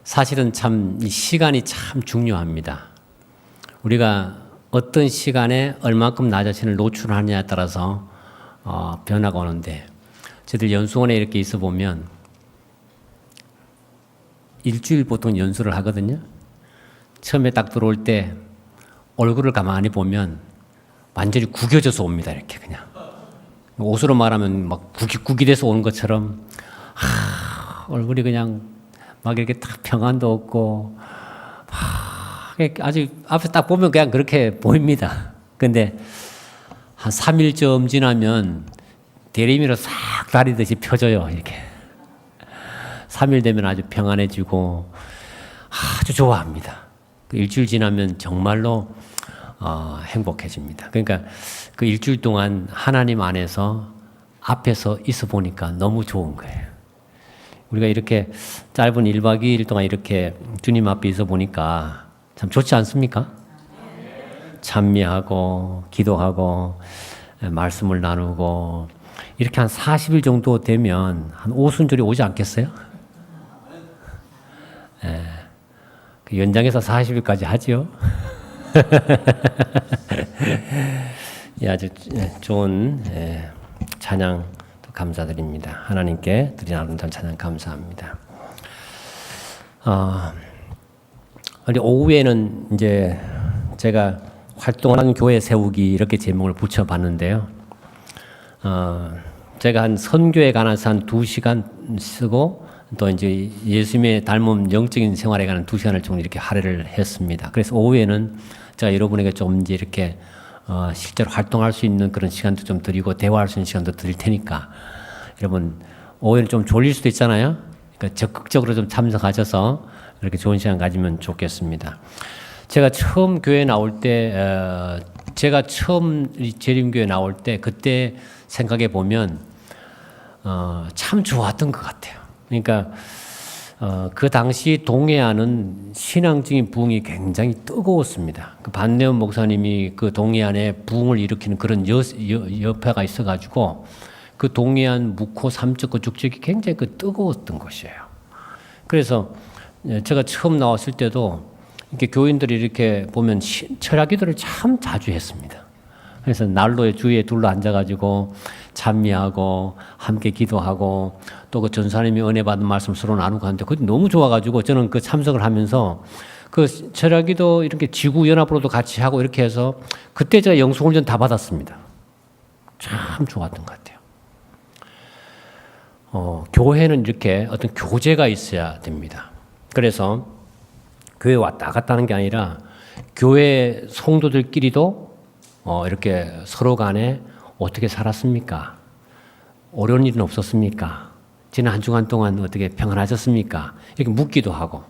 사실은 참 이 시간이 참 중요합니다. 우리가 어떤 시간에 얼마큼 나 자신을 노출하느냐에 따라서 변화가 오는데, 저희들 연수원에 이렇게 있어 보면 일주일 보통 연수를 하거든요. 처음에 딱 들어올 때 얼굴을 가만히 보면 완전히 구겨져서 옵니다. 이렇게 그냥 옷으로 말하면 막 구기 돼서 오는 것처럼 얼굴이 그냥 막 이렇게 딱 평안도 없고 아주 앞에 딱 보면 그냥 그렇게 보입니다. 근데 한 3일쯤 지나면 대리미로 싹 다리듯이 펴져요. 이렇게 3일 되면 아주 평안해지고 아주 좋아합니다. 그 일주일 지나면 정말로 행복해집니다. 그러니까 그 일주일 동안 하나님 안에서 앞에서 있어 보니까 너무 좋은 거예요. 우리가 이렇게 짧은 1박 2일 동안 이렇게 주님 앞에 있어 보니까 참 좋지 않습니까? 찬미하고 기도하고 말씀을 나누고 이렇게 한 40일 정도 되면 한 오순절이 오지 않겠어요? 그 연장해서 40일까지 하죠. 아주 좋은 찬양 감사드립니다. 하나님께 드린 아름다운 찬양 감사합니다. 오후에는 이제 제가 활동하는 교회 세우기 이렇게 제목을 붙여봤는데요. 제가 한 선교에 관해서 한 2시간 쓰고 또 이제 예수님의 닮은 영적인 생활에 관한 2시간을 좀 이렇게 할애를 했습니다. 그래서 오후에는 제가 여러분에게 좀 이제 이렇게 실제로 활동할 수 있는 그런 시간도 좀 드리고 대화할 수 있는 시간도 드릴 테니까 여러분 오후에는 좀 졸릴 수도 있잖아요. 그러니까 적극적으로 좀 참석하셔서 이렇게 좋은 시간 가지면 좋겠습니다. 제가 처음 교회 나올 때, 제가 처음 재림교회 나올 때 그때 생각해 보면 참 좋았던 것 같아요. 그러니까 그 당시 동해안은 신앙적인 부흥이 굉장히 뜨거웠습니다. 그 반내원 목사님이 그 동해안에 부흥을 일으키는 그런 여파가 있어가지고 그 동해안 묵호 삼척 그 축적이 굉장히 그 뜨거웠던 것이에요. 그래서 제가 처음 나왔을 때도 이렇게 교인들이 이렇게 보면 철야 기도를 참 자주 했습니다. 그래서 난로에 주위에 둘러 앉아가지고 찬미하고 함께 기도하고 또 그 전사님이 은혜 받은 말씀 서로 나누고 하는데 그게 너무 좋아가지고 저는 그 참석을 하면서 그 철야기도 이렇게 지구 연합으로도 같이 하고 이렇게 해서 그때 제가 영성훈련 다 받았습니다. 참 좋았던 것 같아요. 교회는 이렇게 어떤 교제가 있어야 됩니다. 그래서 교회 왔다 갔다 하는 게 아니라 교회 성도들끼리도 이렇게 서로 간에 어떻게 살았습니까? 어려운 일은 없었습니까? 지난 한 주간 동안 어떻게 평안하셨습니까? 이렇게 묻기도 하고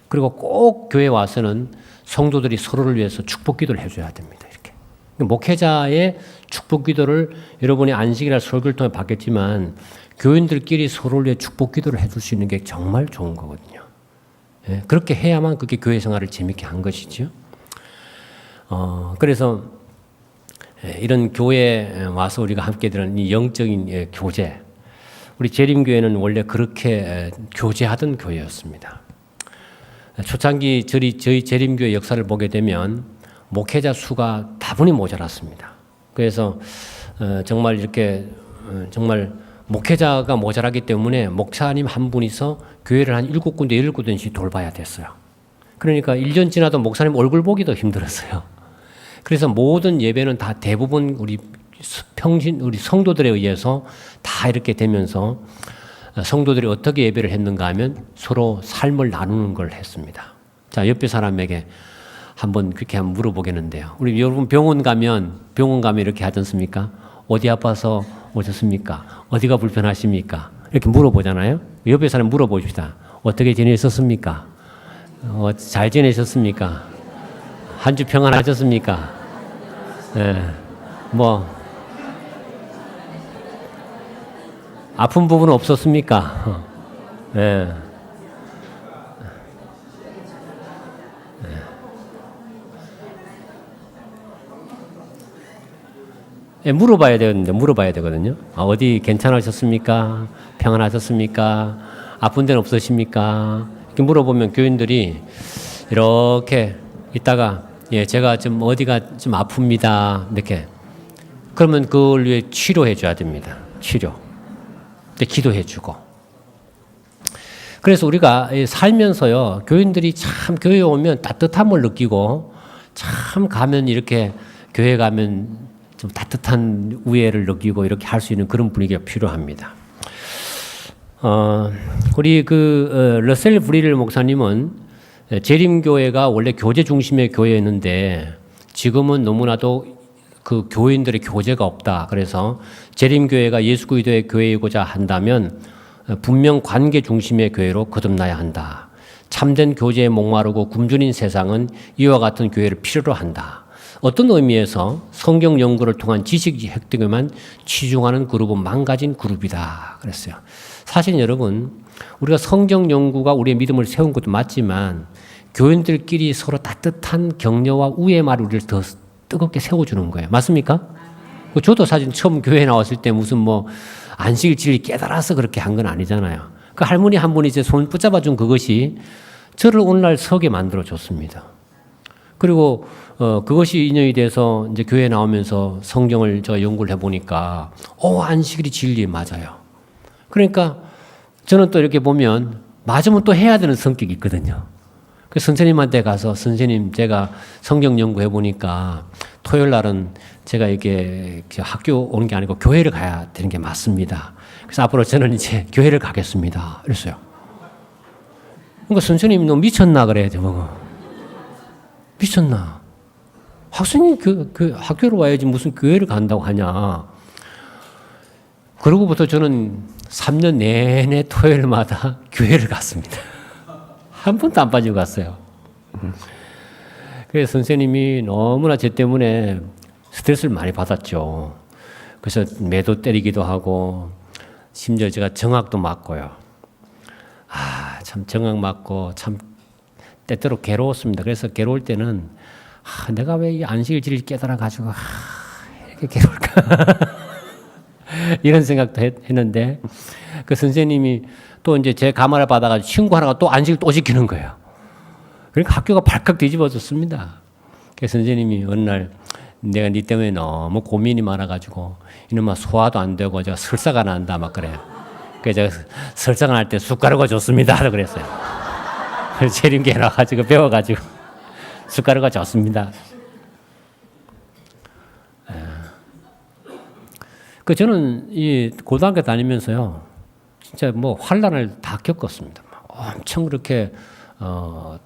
그리고 꼭 교회 와서는 성도들이 서로를 위해서 축복 기도를 해줘야 됩니다. 이렇게 목회자의 축복 기도를 여러분이 안식이나 설교를 통해 받겠지만 교인들끼리 서로를 위해 축복 기도를 해줄 수 있는 게 정말 좋은 거거든요. 그렇게 해야만 그게 교회 생활을 재밌게 한 것이죠. 그래서 이런 교회에 와서 우리가 함께 들은 이 영적인 교제, 우리 재림교회는 원래 그렇게 교제하던 교회였습니다. 초창기 저희 재림교회 역사를 보게 되면 목회자 수가 다분히 모자랐습니다. 그래서 정말 이렇게 정말 목회자가 모자라기 때문에 목사님 한 분이서 교회를 한 7군데, 8군데씩 돌봐야 됐어요. 그러니까 1년 지나도 목사님 얼굴 보기도 힘들었어요. 그래서 모든 예배는 다 대부분 우리 성도들에 의해서 다 이렇게 되면서 성도들이 어떻게 예배를 했는가 하면 서로 삶을 나누는 걸 했습니다. 자, 옆에 사람에게 한번 그렇게 한번 물어보겠는데요. 우리 여러분 병원 가면 이렇게 하지 않습니까? 어디 아파서 오셨습니까? 어디가 불편하십니까? 이렇게 물어보잖아요. 옆에 사람 물어보십시다. 어떻게 지내셨습니까? 잘 지내셨습니까? 한 주 평안하셨습니까? 아픈 부분은 없었습니까? 물어봐야 되거든요. 어디 괜찮으셨습니까? 평안하셨습니까? 아픈 데는 없으십니까? 이렇게 물어보면 교인들이 이렇게 있다가 예, 제가 좀 어디가 좀 아픕니다. 이렇게. 그러면 그걸 위해 치료해 줘야 됩니다. 치료. 기도해 주고. 그래서 우리가 살면서요, 교인들이 참 교회에 오면 따뜻함을 느끼고 참 가면 이렇게 교회 가면 좀 따뜻한 우애를 느끼고 이렇게 할 수 있는 그런 분위기가 필요합니다. 우리 러셀 브리를 목사님은 재림교회가 원래 교제 중심의 교회였는데 지금은 너무나도 그 교인들의 교제가 없다. 그래서 재림교회가 예수 그리스도의 교회이고자 한다면 분명 관계 중심의 교회로 거듭나야 한다. 참된 교제에 목마르고 굶주린 세상은 이와 같은 교회를 필요로 한다. 어떤 의미에서 성경 연구를 통한 지식 획득에만 치중하는 그룹은 망가진 그룹이다. 그랬어요. 사실 여러분, 우리가 성경 연구가 우리의 믿음을 세운 것도 맞지만 교인들끼리 서로 따뜻한 격려와 우애의 말을 우리를 더 뜨겁게 세워주는 거예요. 맞습니까? 저도 사실 처음 교회에 나왔을 때 무슨 뭐 안식일 진리 깨달아서 그렇게 한 건 아니잖아요. 그 할머니 한 분이 제 손을 붙잡아 준 그것이 저를 오늘날 서게 만들어 줬습니다. 그리고 그것이 인연이 돼서 이제 교회에 나오면서 성경을 제가 연구를 해보니까 안식일이 진리에 맞아요. 그러니까 저는 또 이렇게 보면 맞으면 또 해야 되는 성격이 있거든요. 그 선생님한테 가서 선생님 제가 성경 연구해 보니까 토요일 날은 제가 이게 학교 오는 게 아니고 교회를 가야 되는 게 맞습니다. 그래서 앞으로 저는 이제 교회를 가겠습니다. 이랬어요. 그러니까 선생님이 너 미쳤나 그래 저보고. 미쳤나? 학생이 그 학교로 와야지 무슨 교회를 간다고 하냐. 그러고부터 저는 3년 내내 토요일마다 교회를 갔습니다. 한 번도 안 빠지고 갔어요. 그래서 선생님이 너무나 제 때문에 스트레스를 많이 받았죠. 그래서 매도 때리기도 하고 심지어 제가 정학도 맞고요. 참 정학 맞고 참 때때로 괴로웠습니다. 그래서 괴로울 때는 내가 왜 이 안식일 진리를 깨달아 가지고 이렇게 괴로울까 이런 생각도 했는데 그 선생님이 또 이제 제 감화를 받아가지고 친구 하나가 또 안식일 또 지키는 거예요. 그러니까 학교가 발칵 뒤집어졌습니다. 그래서 선생님이 어느 날 내가 네 때문에 너무 고민이 많아가지고 이놈아 소화도 안 되고 제가 설사가 난다 막 그래요. 그래서 제가 설사가 날 때 숟가락을 줬습니다. 그랬어요. 그래서 재림교회 나가지고 배워가지고 숟가락을 줬습니다. 저는 이 고등학교 다니면서요, 진짜 뭐 환란을 다 겪었습니다. 엄청 그렇게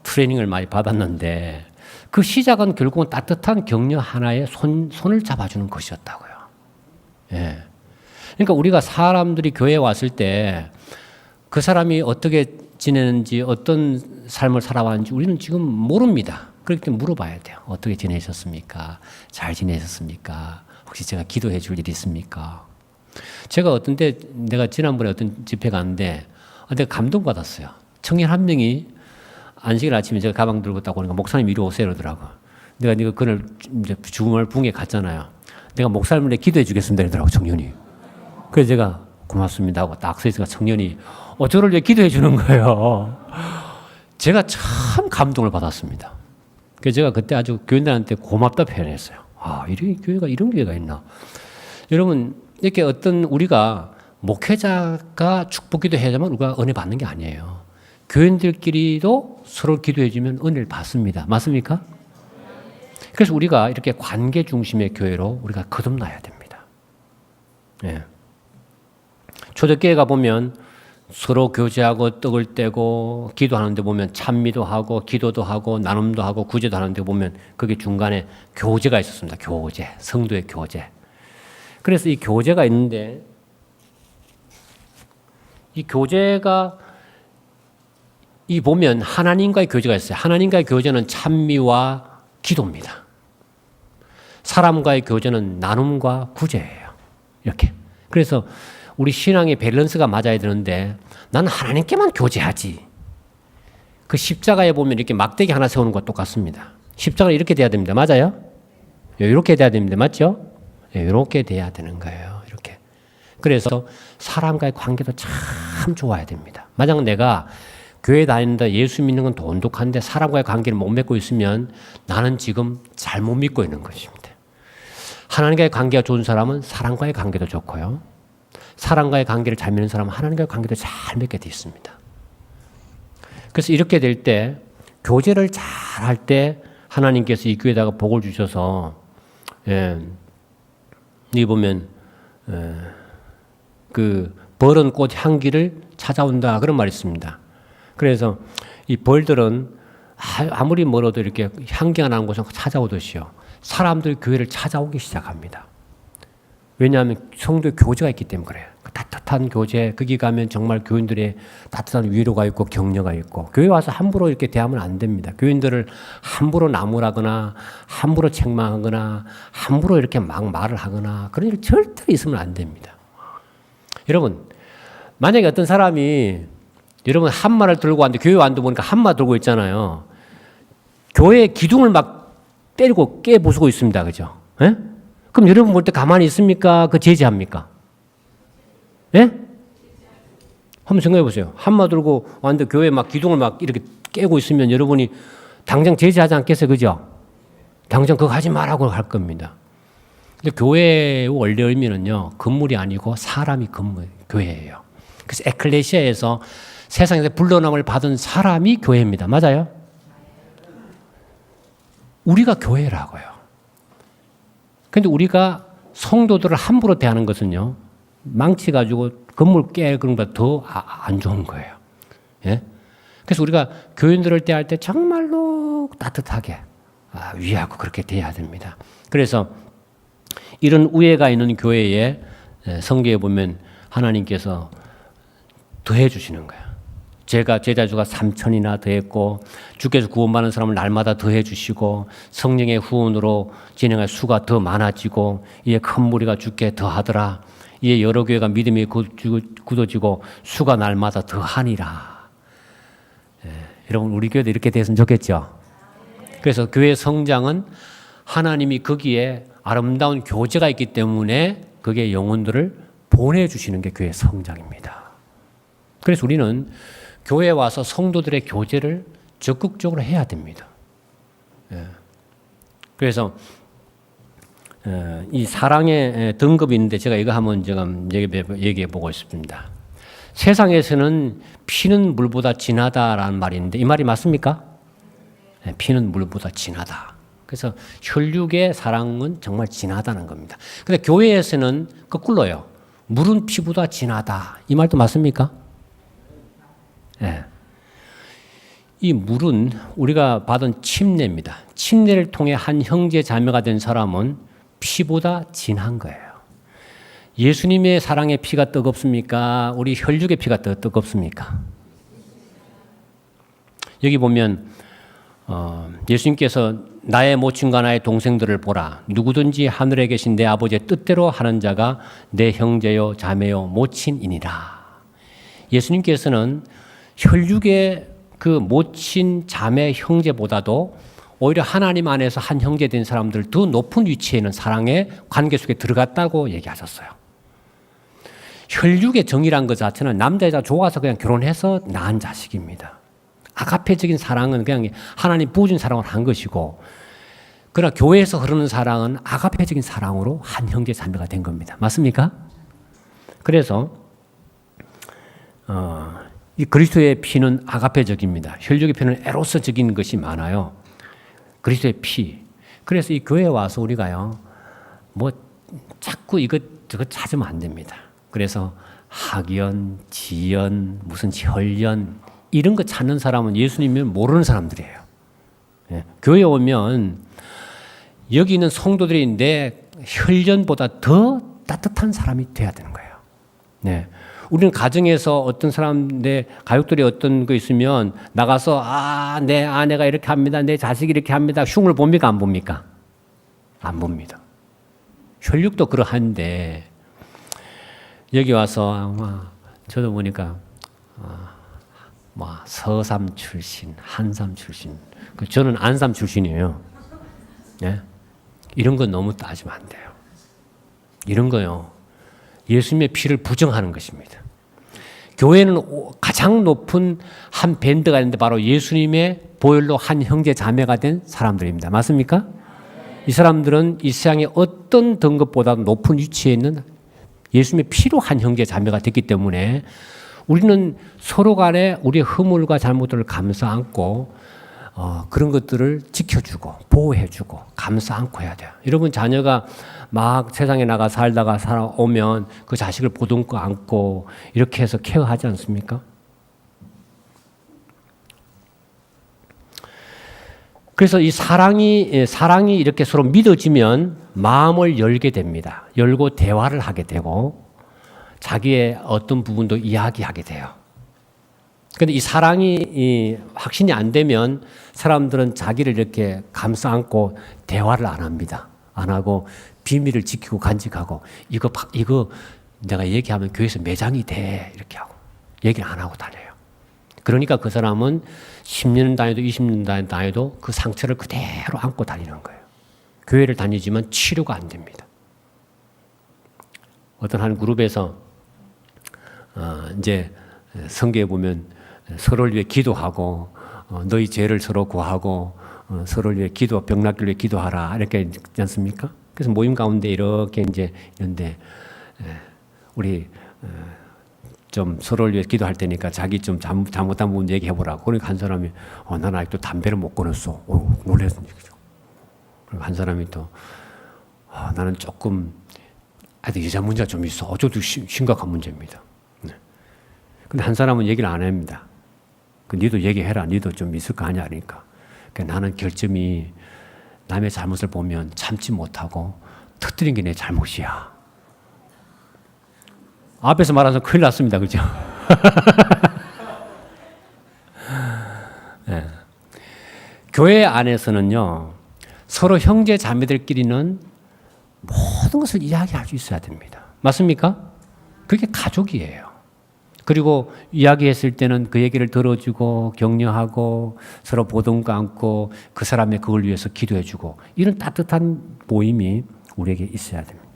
트레이닝을 많이 받았는데 그 시작은 결국은 따뜻한 격려 하나에 손을 잡아주는 것이었다고요. 예. 그러니까 우리가 사람들이 교회에 왔을 때 그 사람이 어떻게 지내는지 어떤 삶을 살아왔는지 우리는 지금 모릅니다. 그렇기 때문에 물어봐야 돼요. 어떻게 지내셨습니까? 잘 지내셨습니까? 혹시 제가 기도해 줄 일 있습니까? 제가 어떤 때 내가 지난번에 어떤 집회 갔는데 내가 감동받았어요. 청년 한 명이 안식일 아침에 제가 가방 들고 딱 오니까 목사님 이리 오세요 이러더라고. 내가 그날 이제 죽음을 붕에 갔잖아요. 내가 목사님을 기도해 주겠습니다 이러더라고 청년이. 그래서 제가 고맙습니다 하고 딱 서 있으니까 청년이 저를 왜 기도해 주는 거예요. 제가 참 감동을 받았습니다. 그래서 제가 그때 아주 교인들한테 고맙다 표현했어요. 이런 교회가 있나. 여러분 이렇게 우리가 목회자가 축복 기도해야만 우리가 은혜 받는 게 아니에요. 교인들끼리도 서로 기도해주면 은혜를 받습니다. 맞습니까? 그래서 우리가 이렇게 관계 중심의 교회로 우리가 거듭나야 됩니다. 예. 초대교회 가보면 서로 교제하고 떡을 떼고 기도하는데 보면 찬미도 하고 기도도 하고 나눔도 하고 구제도 하는데 보면 거기 중간에 교제가 있었습니다. 교제, 성도의 교제. 그래서 이 교제가 있는데 이 교제가 보면 하나님과의 교제가 있어요. 하나님과의 교제는 찬미와 기도입니다. 사람과의 교제는 나눔과 구제예요. 이렇게. 그래서 우리 신앙의 밸런스가 맞아야 되는데 나는 하나님께만 교제하지. 그 십자가에 보면 이렇게 막대기 하나 세우는 것과 똑같습니다. 십자가는 이렇게 돼야 됩니다. 맞아요? 이렇게 돼야 됩니다. 맞죠? 이렇게 돼야 되는 거예요. 이렇게. 그래서 사람과의 관계도 참 좋아야 됩니다. 만약 내가 교회 다니는데 예수 믿는 건 돈독한데 사람과의 관계를 못 맺고 있으면 나는 지금 잘못 믿고 있는 것입니다. 하나님과의 관계가 좋은 사람은 사람과의 관계도 좋고요. 사람과의 관계를 잘 맺는 사람은 하나님과의 관계도 잘 맺게 돼 있습니다. 그래서 이렇게 될 때 교제를 잘 할 때 하나님께서 이 교회에다가 복을 주셔서 여기 보면 그 벌은 꽃 향기를 찾아온다 그런 말이 있습니다. 그래서 이 벌들은 아무리 멀어도 이렇게 향기가 나는 곳을 찾아오듯이요. 사람들이 교회를 찾아오기 시작합니다. 왜냐하면 성도의 교제가 있기 때문에 그래요. 따뜻한 교제, 거기 가면 정말 교인들의 따뜻한 위로가 있고 격려가 있고, 교회 와서 함부로 이렇게 대하면 안 됩니다. 교인들을 함부로 나무라거나 함부로 책망하거나 함부로 이렇게 막 말을 하거나 그런 일 절대 있으면 안 됩니다. 여러분, 만약에 어떤 사람이 여러분 한마를 들고 왔는데 교회 왔는데 보니까 한마 들고 있잖아요. 교회의 기둥을 막 때리고 깨부수고 있습니다. 그죠? 예? 그럼 여러분 볼 때 가만히 있습니까? 그 제지합니까? 예? 한번 생각해 보세요. 한마 들고 왔는데 교회 막 기둥을 막 이렇게 깨고 있으면 여러분이 당장 제지하지 않겠어요? 그죠? 당장 그거 하지 말라고 할 겁니다. 근데 교회의 원래 의미는요, 건물이 아니고 사람이 교회예요. 그래서 에클레시아에서 세상에서 불러남을 받은 사람이 교회입니다. 맞아요? 우리가 교회라고요. 근데 우리가 성도들을 함부로 대하는 것은요, 망치가지고 건물 깨 그런 것보다 더 안 좋은 거예요. 예? 그래서 우리가 교인들을 대할 때 정말로 따뜻하게 위하고 그렇게 대해야 됩니다. 그래서 이런 우애가 있는 교회에 성경에 보면 하나님께서 더해 주시는 거예요. 제자주가 3,000이나 더했고 주께서 구원받는 사람을 날마다 더해 주시고 성령의 후원으로 진행할 수가 더 많아지고 이에 큰 무리가 주께 더하더라. 이에 여러 교회가 믿음이 굳어지고 수가 날마다 더하니라. 여러분 우리 교회도 이렇게 됐으면 좋겠죠. 그래서 교회 성장은 하나님이 거기에 아름다운 교제가 있기 때문에 거기에 영혼들을 보내주시는 게 교회 성장입니다. 그래서 우리는 교회에 와서 성도들의 교제를 적극적으로 해야 됩니다. 그래서 이 사랑의 등급이 있는데 제가 이거 한번 지금 얘기해 보고 있습니다. 세상에서는 피는 물보다 진하다라는 말이 있는데 이 말이 맞습니까? 피는 물보다 진하다. 그래서 혈육의 사랑은 정말 진하다는 겁니다. 근데 교회에서는 거꾸로요. 물은 피보다 진하다. 이 말도 맞습니까? 네. 이 물은 우리가 받은 침례입니다. 침례를 통해 한 형제 자매가 된 사람은 피보다 진한 거예요. 예수님의 사랑의 피가 뜨겁습니까? 우리 혈육의 피가 더 뜨겁습니까? 여기 보면 예수님께서 나의 모친과 나의 동생들을 보라. 누구든지 하늘에 계신 내 아버지의 뜻대로 하는 자가 내 형제요 자매요 모친이니라. 예수님께서는 혈육의 그 모친 자매 형제보다도 오히려 하나님 안에서 한 형제 된 사람들 더 높은 위치에 있는 사랑의 관계 속에 들어갔다고 얘기하셨어요. 혈육의 정의란 것 자체는 남자 여자 좋아서 그냥 결혼해서 낳은 자식입니다. 아가페적인 사랑은 그냥 하나님 부어준 사랑을 한 것이고, 그러나 교회에서 흐르는 사랑은 아가페적인 사랑으로 한 형제 자매가 된 겁니다. 맞습니까? 그래서 이 그리스도의 피는 아가페적입니다. 혈육의 피는 에로스적인 것이 많아요. 그리스도의 피. 그래서 이 교회에 와서 우리가요, 뭐 자꾸 저것 찾으면 안 됩니다. 그래서 학연, 지연, 무슨 혈연 이런 거 찾는 사람은 예수님을 모르는 사람들이에요. 예. 교회에 오면 여기 있는 성도들이 내 혈연보다 더 따뜻한 사람이 돼야 되는 거예요. 네. 우리는 가정에서 어떤 사람, 내 가족들이 어떤 거 있으면 나가서 내 아내가 이렇게 합니다. 내 자식이 이렇게 합니다. 흉을 봅니까? 안 봅니까? 안 봅니다. 혈육도 그러한데 여기 와서 저도 보니까 서삼 출신, 한삼 출신. 저는 안삼 출신이에요. 네? 이런 건 너무 따지면 안 돼요. 이런 거요. 예수님의 피를 부정하는 것입니다. 교회는 가장 높은 한 밴드가 있는데 바로 예수님의 보혈로 한 형제 자매가 된 사람들입니다. 맞습니까? 이 사람들은 이 세상의 어떤 등급보다도 높은 위치에 있는 예수님의 피로 한 형제 자매가 됐기 때문에 우리는 서로 간에 우리의 허물과 잘못들을 감싸 안고 그런 것들을 지켜주고 보호해주고 감싸 안고 해야 돼요. 여러분 자녀가 막 세상에 나가 살다가 살아오면 그 자식을 보듬고 안고 이렇게 해서 케어하지 않습니까? 그래서 이 사랑이 이렇게 서로 믿어지면 마음을 열게 됩니다. 열고 대화를 하게 되고 자기의 어떤 부분도 이야기하게 돼요. 그런데 이 사랑이 확신이 안 되면 사람들은 자기를 이렇게 감싸 안고 대화를 안 합니다. 안 하고 비밀을 지키고 간직하고 이거 내가 얘기하면 교회에서 매장이 돼 이렇게 하고 얘기를 안 하고 다녀요. 그러니까 그 사람은 10년 다녀도 20년 다녀도 그 상처를 그대로 안고 다니는 거예요. 교회를 다니지만 치료가 안 됩니다. 어떤 한 그룹에서 이제 성경에 보면 서로를 위해 기도하고 너희 죄를 서로 구하고 서로를 위해 병 낫기를 위해 기도하라 이렇게 있지 않습니까? 그래서 모임 가운데 이렇게 이제 이런데 우리 좀 서로를 위해 기도할 테니까 자기 좀 잘못한 부분 얘기해 보라고. 그러니까 한 사람이 난 아직도 담배를 못 끊었어. 놀랬는 얘기죠. 그리고 한 사람이 또 나는 조금 아직 여자 문제가 좀 있어. 저도 심각한 문제입니다. 네. 근데 한 사람은 얘기를 안 합니다. 니도 얘기해라. 니도 좀 있을 거 아니야. 그러니까 나는 결점이 남의 잘못을 보면 참지 못하고 터뜨린 게 내 잘못이야. 앞에서 말해서 큰일 났습니다. 그죠? 네. 교회 안에서는요, 서로 형제 자매들끼리는 모든 것을 이야기할 수 있어야 됩니다. 맞습니까? 그게 가족이에요. 그리고 이야기했을 때는 그 얘기를 들어주고 격려하고 서로 보듬고 안고 그 사람의 그걸 위해서 기도해주고 이런 따뜻한 모임이 우리에게 있어야 됩니다.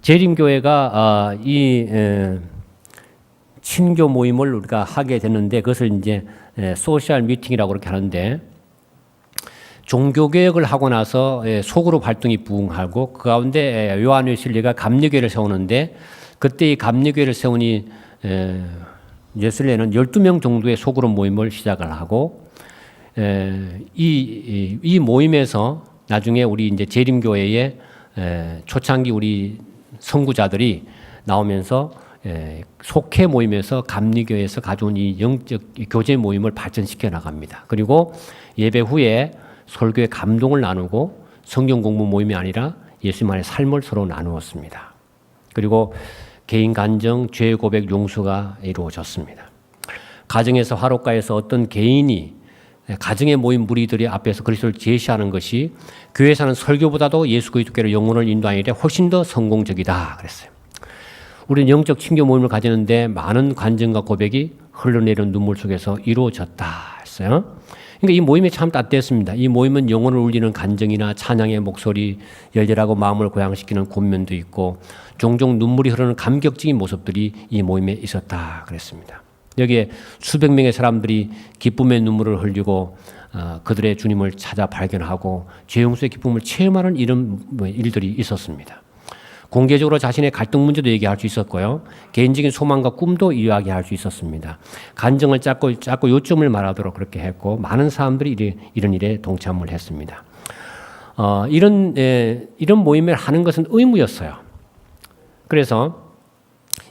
재림교회가 이 친교 모임을 우리가 하게 됐는데 그것을 이제 소셜 미팅이라고 그렇게 하는데 종교개혁을 하고 나서 소그룹 활동이 부흥하고 그 가운데 요한웨슬리가 감리교회를 세우는데 그때 이 감리교회를 세우니 웨슬리는 12명 정도의 소그룹 모임을 시작을 하고 이 모임에서 나중에 우리 이제 재림교회의 초창기 우리 선구자들이 나오면서 속회 모임에서 감리교회에서 가져온 이 영적 교제 모임을 발전시켜 나갑니다. 그리고 예배 후에 설교의 감동을 나누고 성경 공부 모임이 아니라 예수님만의 삶을 서로 나누었습니다. 그리고 개인 간증, 죄 고백, 용서가 이루어졌습니다. 가정에서 화롯가에서 어떤 개인이 가정에 모인 무리들이 앞에서 그리스도를 제시하는 것이 교회에서는 설교보다도 예수 그리스도께로 영혼을 인도하는 일에 훨씬 더 성공적이다 그랬어요. 우리는 영적 친교 모임을 가지는데 많은 간증과 고백이 흘러내리는 눈물 속에서 이루어졌다 했어요. 그러니까 이 모임이 참 따뜻했습니다. 이 모임은 영혼을 울리는 간증이나 찬양의 목소리, 열렬하고 마음을 고향시키는 권면도 있고 종종 눈물이 흐르는 감격적인 모습들이 이 모임에 있었다 그랬습니다. 여기에 수백 명의 사람들이 기쁨의 눈물을 흘리고 그들의 주님을 찾아 발견하고 죄 용서의 기쁨을 체험하는 이런 일들이 있었습니다. 공개적으로 자신의 갈등 문제도 얘기할 수 있었고요. 개인적인 소망과 꿈도 이야기할 수 있었습니다. 간증을 짧고 요점을 말하도록 그렇게 했고 많은 사람들이 이런 일에 동참을 했습니다. 이런 모임을 하는 것은 의무였어요. 그래서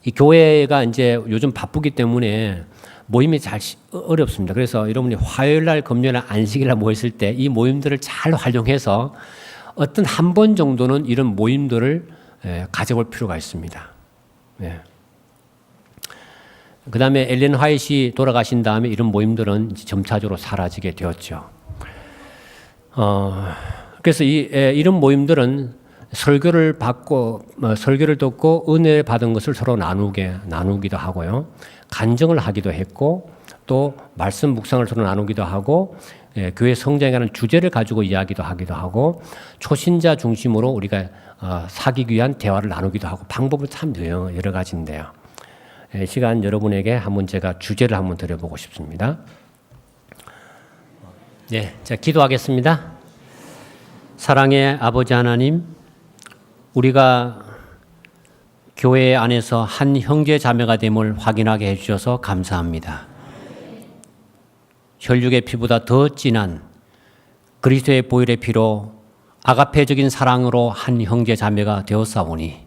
이 교회가 이제 요즘 바쁘기 때문에 모임이 잘 어렵습니다. 그래서 여러분이 화요일날, 금요일날, 안식일날 모였을 때 이 모임들을 잘 활용해서 어떤 한 번 정도는 이런 모임들을 가져볼 필요가 있습니다. 그 다음에 엘렌 화이트이 돌아가신 다음에 이런 모임들은 점차적으로 사라지게 되었죠. 그래서 이런 모임들은 설교를 듣고 은혜 받은 것을 서로 나누기도 하고요. 간증을 하기도 했고 또 말씀 묵상을 서로 나누기도 하고 교회 성장에 관한 주제를 가지고 이야기도 하기도 하고 초신자 중심으로 우리가 사귀기 위한 대화를 나누기도 하고 방법은 참 여러 가지인데요. 시간 여러분에게 한번 제가 주제를 한번 드려보고 싶습니다. 네, 자 기도하겠습니다. 사랑의 아버지 하나님, 우리가 교회 안에서 한 형제 자매가 됨을 확인하게 해주셔서 감사합니다. 혈육의 피보다 더 진한 그리스도의 보혈의 피로 아가페적인 사랑으로 한 형제 자매가 되었사오니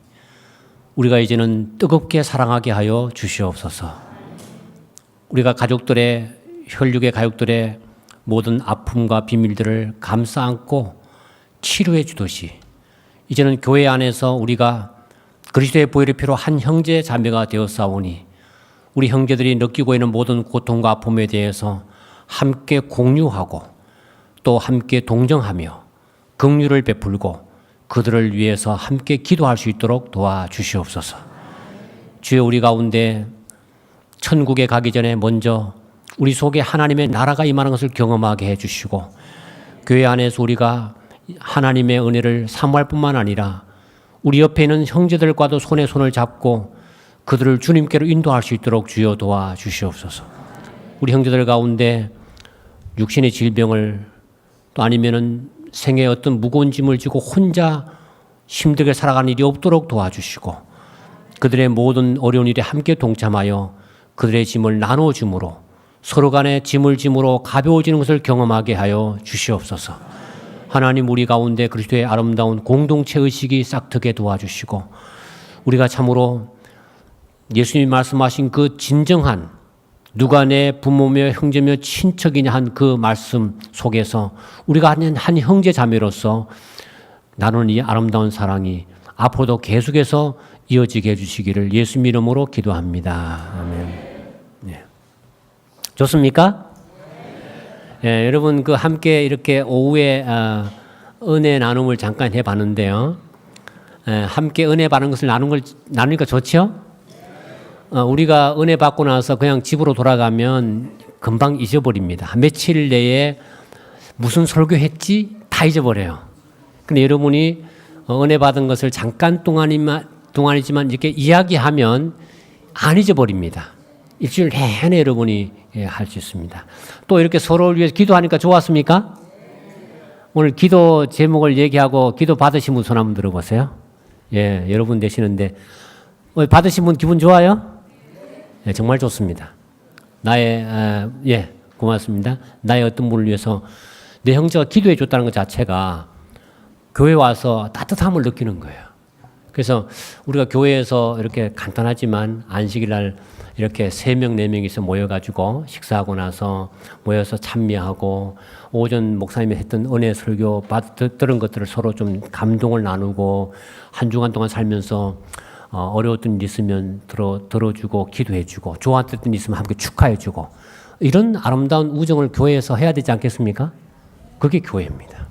우리가 이제는 뜨겁게 사랑하게 하여 주시옵소서. 우리가 가족들의 혈육의 가족들의 모든 아픔과 비밀들을 감싸 안고 치료해 주듯이 이제는 교회 안에서 우리가 그리스도의 보혈의 피로 한 형제 자매가 되었사오니 우리 형제들이 느끼고 있는 모든 고통과 아픔에 대해서 함께 공유하고 또 함께 동정하며 긍휼을 베풀고 그들을 위해서 함께 기도할 수 있도록 도와주시옵소서. 주여, 우리 가운데 천국에 가기 전에 먼저 우리 속에 하나님의 나라가 임하는 것을 경험하게 해주시고 교회 안에서 우리가 하나님의 은혜를 사모할 뿐만 아니라 우리 옆에 있는 형제들과도 손에 손을 잡고 그들을 주님께로 인도할 수 있도록 주여 도와주시옵소서. 우리 형제들 가운데 육신의 질병을 또 아니면은 생애의 어떤 무거운 짐을 지고 혼자 힘들게 살아가는 일이 없도록 도와주시고 그들의 모든 어려운 일에 함께 동참하여 그들의 짐을 나눠줌으로 서로 간에 짐을 짐으로 가벼워지는 것을 경험하게 하여 주시옵소서. 하나님, 우리 가운데 그리스도의 아름다운 공동체 의식이 싹트게 도와주시고 우리가 참으로 예수님이 말씀하신 그 진정한 누가 내 부모며 형제며 친척이냐 한 그 말씀 속에서 우리가 한 형제 자매로서 나누는 이 아름다운 사랑이 앞으로도 계속해서 이어지게 해주시기를 예수님 이름으로 기도합니다. 아멘. 네. 좋습니까? 네, 여러분 함께 이렇게 오후에 은혜 나눔을 잠깐 해봤는데요. 함께 은혜 받는 것을 나누니까 좋죠? 우리가 은혜 받고 나서 그냥 집으로 돌아가면 금방 잊어버립니다. 며칠 내에 무슨 설교했지? 다 잊어버려요. 근데 여러분이 은혜 받은 것을 잠깐 동안이지만 이렇게 이야기하면 안 잊어버립니다. 일주일 내내 여러분이 할 수 있습니다. 또 이렇게 서로를 위해서 기도하니까 좋았습니까? 오늘 기도 제목을 얘기하고 기도 받으신 분 손 한번 들어보세요. 예, 여러분 되시는데 받으신 분 기분 좋아요? 예, 정말 좋습니다. 고맙습니다. 나의 어떤 분을 위해서 내 형제가 기도해 줬다는 것 자체가 교회 와서 따뜻함을 느끼는 거예요. 그래서 우리가 교회에서 이렇게 간단하지만 안식일 날 이렇게 3명, 4명이서 모여가지고 식사하고 나서 모여서 참여하고 오전 목사님이 했던 은혜 설교 들은 것들을 서로 좀 감동을 나누고 한 주간 동안 살면서 어려웠던 일 있으면 들어주고 기도해주고 좋았던 일 있으면 함께 축하해주고 이런 아름다운 우정을 교회에서 해야 되지 않겠습니까? 그게 교회입니다.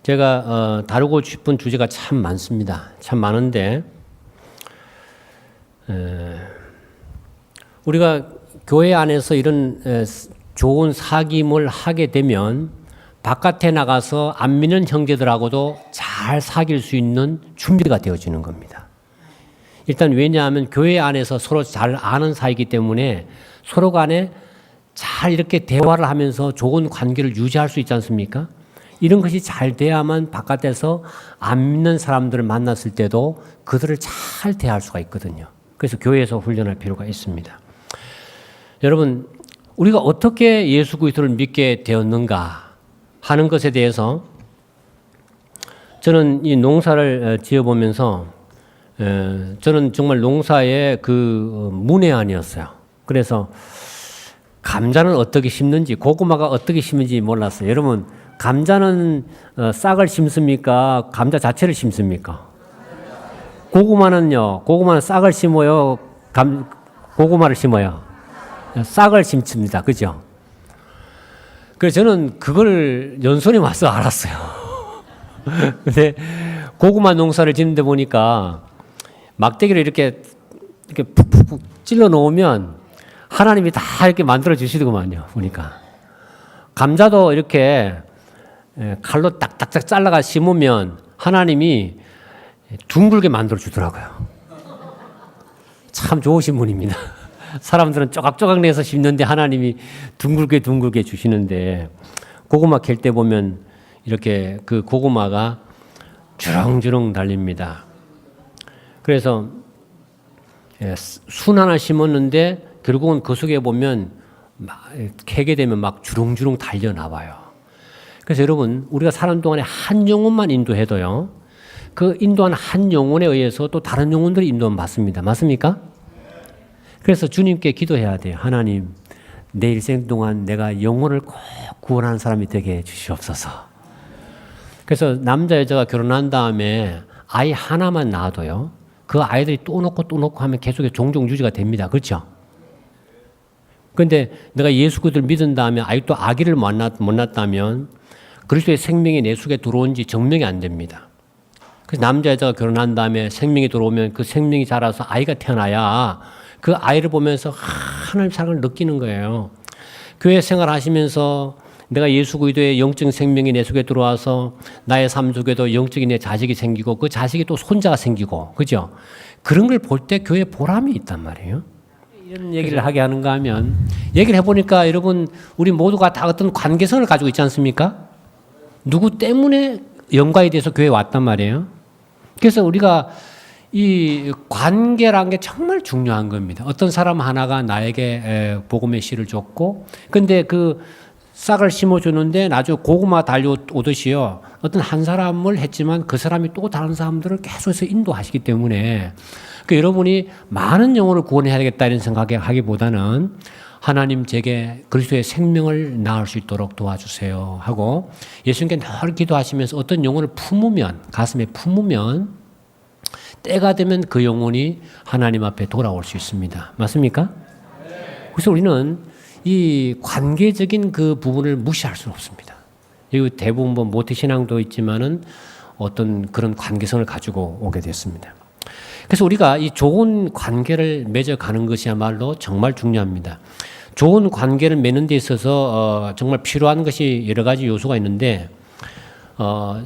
제가 다루고 싶은 주제가 참 많습니다. 참 많은데 우리가 교회 안에서 이런 좋은 사귐을 하게 되면 바깥에 나가서 안 믿는 형제들하고도 잘 사귈 수 있는 준비가 되어지는 겁니다. 일단 왜냐하면 교회 안에서 서로 잘 아는 사이기 때문에 서로 간에 잘 이렇게 대화를 하면서 좋은 관계를 유지할 수 있지 않습니까? 이런 것이 잘 돼야만 바깥에서 안 믿는 사람들을 만났을 때도 그들을 잘 대할 수가 있거든요. 그래서 교회에서 훈련할 필요가 있습니다. 여러분, 우리가 어떻게 예수 그리스도를 믿게 되었는가 하는 것에 대해서 저는 이 농사를 지어보면서 저는 정말 농사의 그 문외한이었어요. 그래서 감자는 어떻게 심는지 고구마가 어떻게 심는지 몰랐어요. 여러분, 감자는 싹을 심습니까? 감자 자체를 심습니까? 고구마는요. 고구마는 싹을 심어요. 고구마를 심어요. 싹을 심습니다. 그죠? 그래서 저는 그걸 연손에 와서 알았어요. 근데 고구마 농사를 짓는데 보니까 막대기를 이렇게 푹푹 찔러 놓으면 하나님이 다 이렇게 만들어 주시더구만요. 보니까 감자도 이렇게 칼로 딱딱딱 잘라가 심으면 하나님이 둥글게 만들어 주더라고요. 참 좋으신 분입니다. 사람들은 쪼각쪼각 내서 심는데 하나님이 둥글게 주시는데 고구마 캘 때 보면 이렇게 그 고구마가 주렁주렁 달립니다. 그래서 순 하나 심었는데 결국은 그 속에 보면 캐게 되면 막 주렁주렁 달려 나와요. 그래서 여러분 우리가 사는 동안에 한 영혼만 인도해도요. 그 인도한 한 영혼에 의해서 또 다른 영혼들이 인도만 받습니다. 맞습니까? 그래서 주님께 기도해야 돼요. 하나님, 내 일생 동안 내가 영혼을 꼭 구원하는 사람이 되게 해 주시옵소서. 그래서 남자 여자가 결혼한 다음에 아이 하나만 낳아도요. 그 아이들이 또 놓고 하면 계속 종종 유지가 됩니다. 그렇죠? 그런데 내가 예수 그리스도를 믿은 다음에 아직도 아기를 못 낳았다면 그리스도의 생명이 내 속에 들어온지 증명이 안 됩니다. 그래서 남자 여자가 결혼한 다음에 생명이 들어오면 그 생명이 자라서 아이가 태어나야 그 아이를 보면서 하나님 사랑을 느끼는 거예요. 교회 생활하시면서 내가 예수 그리스도의 영적 생명이 내 속에 들어와서 나의 삶 속에도 영적인 내 자식이 생기고 그 자식이 또 손자가 생기고 그죠? 그런 걸 볼 때 교회에 보람이 있단 말이에요. 이런 얘기를 하게 하는가 하면 얘기를 해보니까 여러분 우리 모두가 다 어떤 관계성을 가지고 있지 않습니까? 누구 때문에 영광에 대해서 교회에 왔단 말이에요. 그래서 우리가 이 관계라는 게 정말 중요한 겁니다. 어떤 사람 하나가 나에게 복음의 씨를 줬고 근데 그 싹을 심어주는데 나중에 고구마 달려오듯이요. 어떤 한 사람을 했지만 그 사람이 또 다른 사람들을 계속해서 인도하시기 때문에 그 여러분이 많은 영혼을 구원해야 되겠다 이런 생각하기보다는 하나님 제게 그리스도의 생명을 낳을 수 있도록 도와주세요 하고 예수님께 늘 기도하시면서 어떤 영혼을 품으면 가슴에 품으면 때가 되면 그 영혼이 하나님 앞에 돌아올 수 있습니다. 맞습니까? 그래서 우리는 이 관계적인 그 부분을 무시할 수는 없습니다. 이 대부분 뭐 모태신앙도 있지만은 어떤 그런 관계성을 가지고 오게 됐습니다. 그래서 우리가 이 좋은 관계를 맺어가는 것이야말로 정말 중요합니다. 좋은 관계를 맺는 데 있어서 정말 필요한 것이 여러 가지 요소가 있는데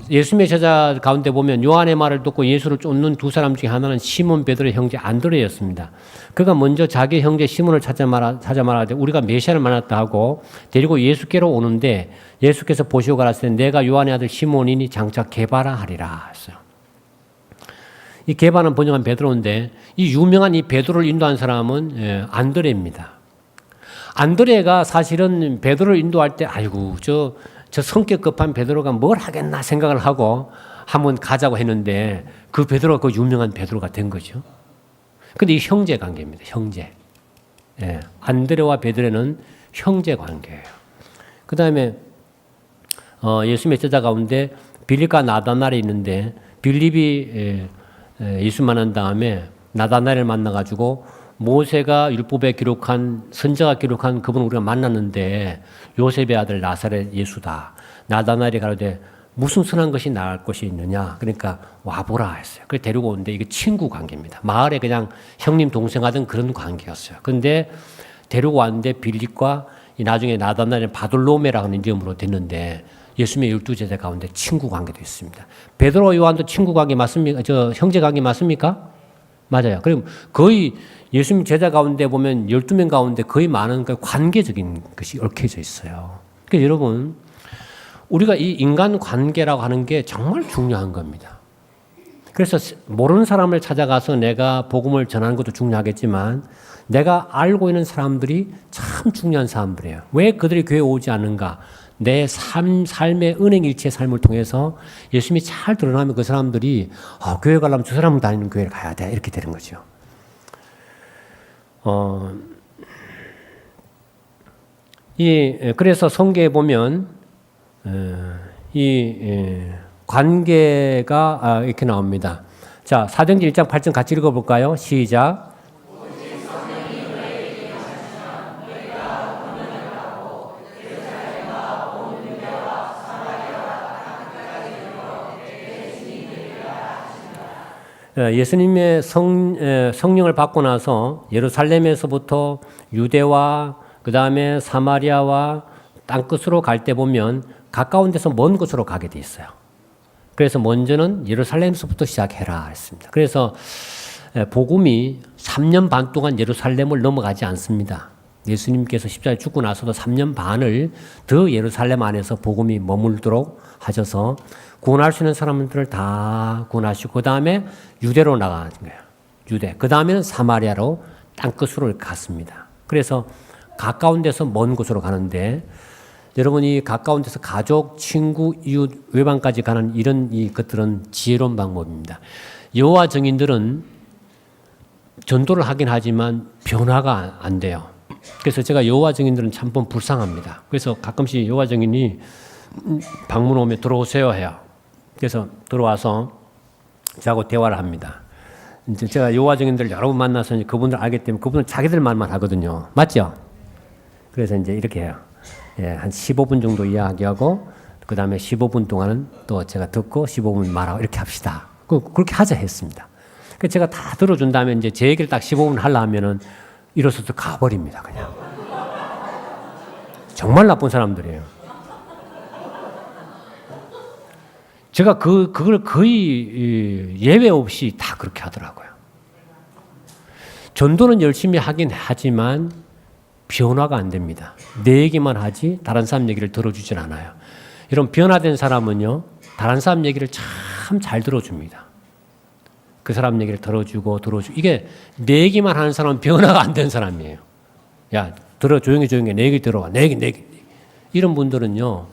예수님의 제자 가운데 보면 요한의 말을 듣고 예수를 쫓는 두 사람 중에 하나는 시몬 베드로의 형제 안드레였습니다. 그가 먼저 자기 형제 시몬을 찾아 말하되 우리가 메시아를 만났다 하고 데리고 예수께로 오는데 예수께서 보시고 가라사대 내가 요한의 아들 시몬이니 장차 게바라 하리라 했어요. 이 게바는 번역한 베드로인데 이 유명한 이 베드로를 인도한 사람은 안드레입니다. 안드레가 사실은 베드로를 인도할 때 아이고 저 성격 급한 베드로가 뭘 하겠나 생각을 하고 한번 가자고 했는데 그 베드로가 그 유명한 베드로가 된 거죠. 근데 이 형제 관계입니다. 형제. 예, 안드레와 베드로는 형제 관계예요. 그 다음에 예수님의 제자 가운데 빌립과 나다나엘이 있는데 빌립이 예수 만난 다음에 나다나엘을 만나가지고 모세가 율법에 기록한 선지자가 기록한 그분을 우리가 만났는데 요셉의 아들 나사렛 예수다. 나다나엘이 가로되 무슨 선한 것이 나을 것이 있느냐. 그러니까 와보라 했어요. 그래서 데리고 오는데 이게 친구 관계입니다. 마을에 그냥 형님 동생 하던 그런 관계였어요. 그런데 데리고 왔는데 빌립과 나중에 나다나엘은 바돌로메라는 이름으로 됐는데 예수님의 12제자 가운데 친구 관계도 있습니다. 베드로와 요한도 친구 관계 맞습니까? 형제 관계 맞습니까? 맞아요. 그럼 거의 예수님 제자 가운데 보면 12명 가운데 거의 많은 관계적인 것이 얽혀져 있어요. 그러니까 여러분, 우리가 이 인간 관계라고 하는 게 정말 중요한 겁니다. 그래서 모르는 사람을 찾아가서 내가 복음을 전하는 것도 중요하겠지만 내가 알고 있는 사람들이 참 중요한 사람들이에요. 왜 그들이 교회에 오지 않는가? 내 삶의 은행일치의 삶을 통해서 예수님이 잘 드러나면 그 사람들이 교회 가려면 저 사람은 다니는 교회를 가야 돼. 이렇게 되는 거죠. 그래서 성경에 보면 관계가 이렇게 나옵니다. 자, 사도행전 1장 8절 같이 읽어볼까요? 시작. 예수님의 성령을 받고 나서 예루살렘에서부터 유대와 그 다음에 사마리아와 땅끝으로 갈 때 보면 가까운 데서 먼 곳으로 가게 돼 있어요. 그래서 먼저는 예루살렘에서부터 시작해라 했습니다. 그래서 복음이 3년 반 동안 예루살렘을 넘어가지 않습니다. 예수님께서 십자가에 죽고 나서도 3년 반을 더 예루살렘 안에서 복음이 머물도록 하셔서 구원할 수 있는 사람들을 다 구원하시고 그 다음에 유대로 나가는 거예요. 유대. 그 다음에는 사마리아로 땅끝으로 갔습니다. 그래서 가까운 데서 먼 곳으로 가는데 여러분이 가까운 데서 가족, 친구, 이웃, 외방까지 가는 이런 것들은 지혜로운 방법입니다. 여호와 증인들은 전도를 하긴 하지만 변화가 안 돼요. 그래서 제가 여호와 증인들은 참 불쌍합니다. 그래서 가끔씩 여호와 증인이 방문 오면 들어오세요 해요. 그래서 들어와서 저하고 대화를 합니다. 이제 제가 여호와 증인들 여러 번 만나서 그분들 알기 때문에 그분은 자기들 말만 하거든요. 맞죠? 그래서 이제 이렇게 해요. 예, 한 15분 정도 이야기하고 그 다음에 15분 동안은 또 제가 듣고 15분 말하고 이렇게 합시다. 그렇게 하자 했습니다. 그래서 제가 다 들어준 다음에 이제 제 얘기를 딱 15분 하려 하면은 일어서서 가버립니다. 그냥. 정말 나쁜 사람들이에요. 제가 그걸 거의 예외 없이 다 그렇게 하더라고요. 전도는 열심히 하긴 하지만 변화가 안 됩니다. 내 얘기만 하지 다른 사람 얘기를 들어주질 않아요. 이런 변화된 사람은요, 다른 사람 얘기를 참 잘 들어줍니다. 그 사람 얘기를 들어주고. 이게 내 얘기만 하는 사람은 변화가 안 된 사람이에요. 야, 조용히 내 얘기 들어와. 내 얘기. 이런 분들은요,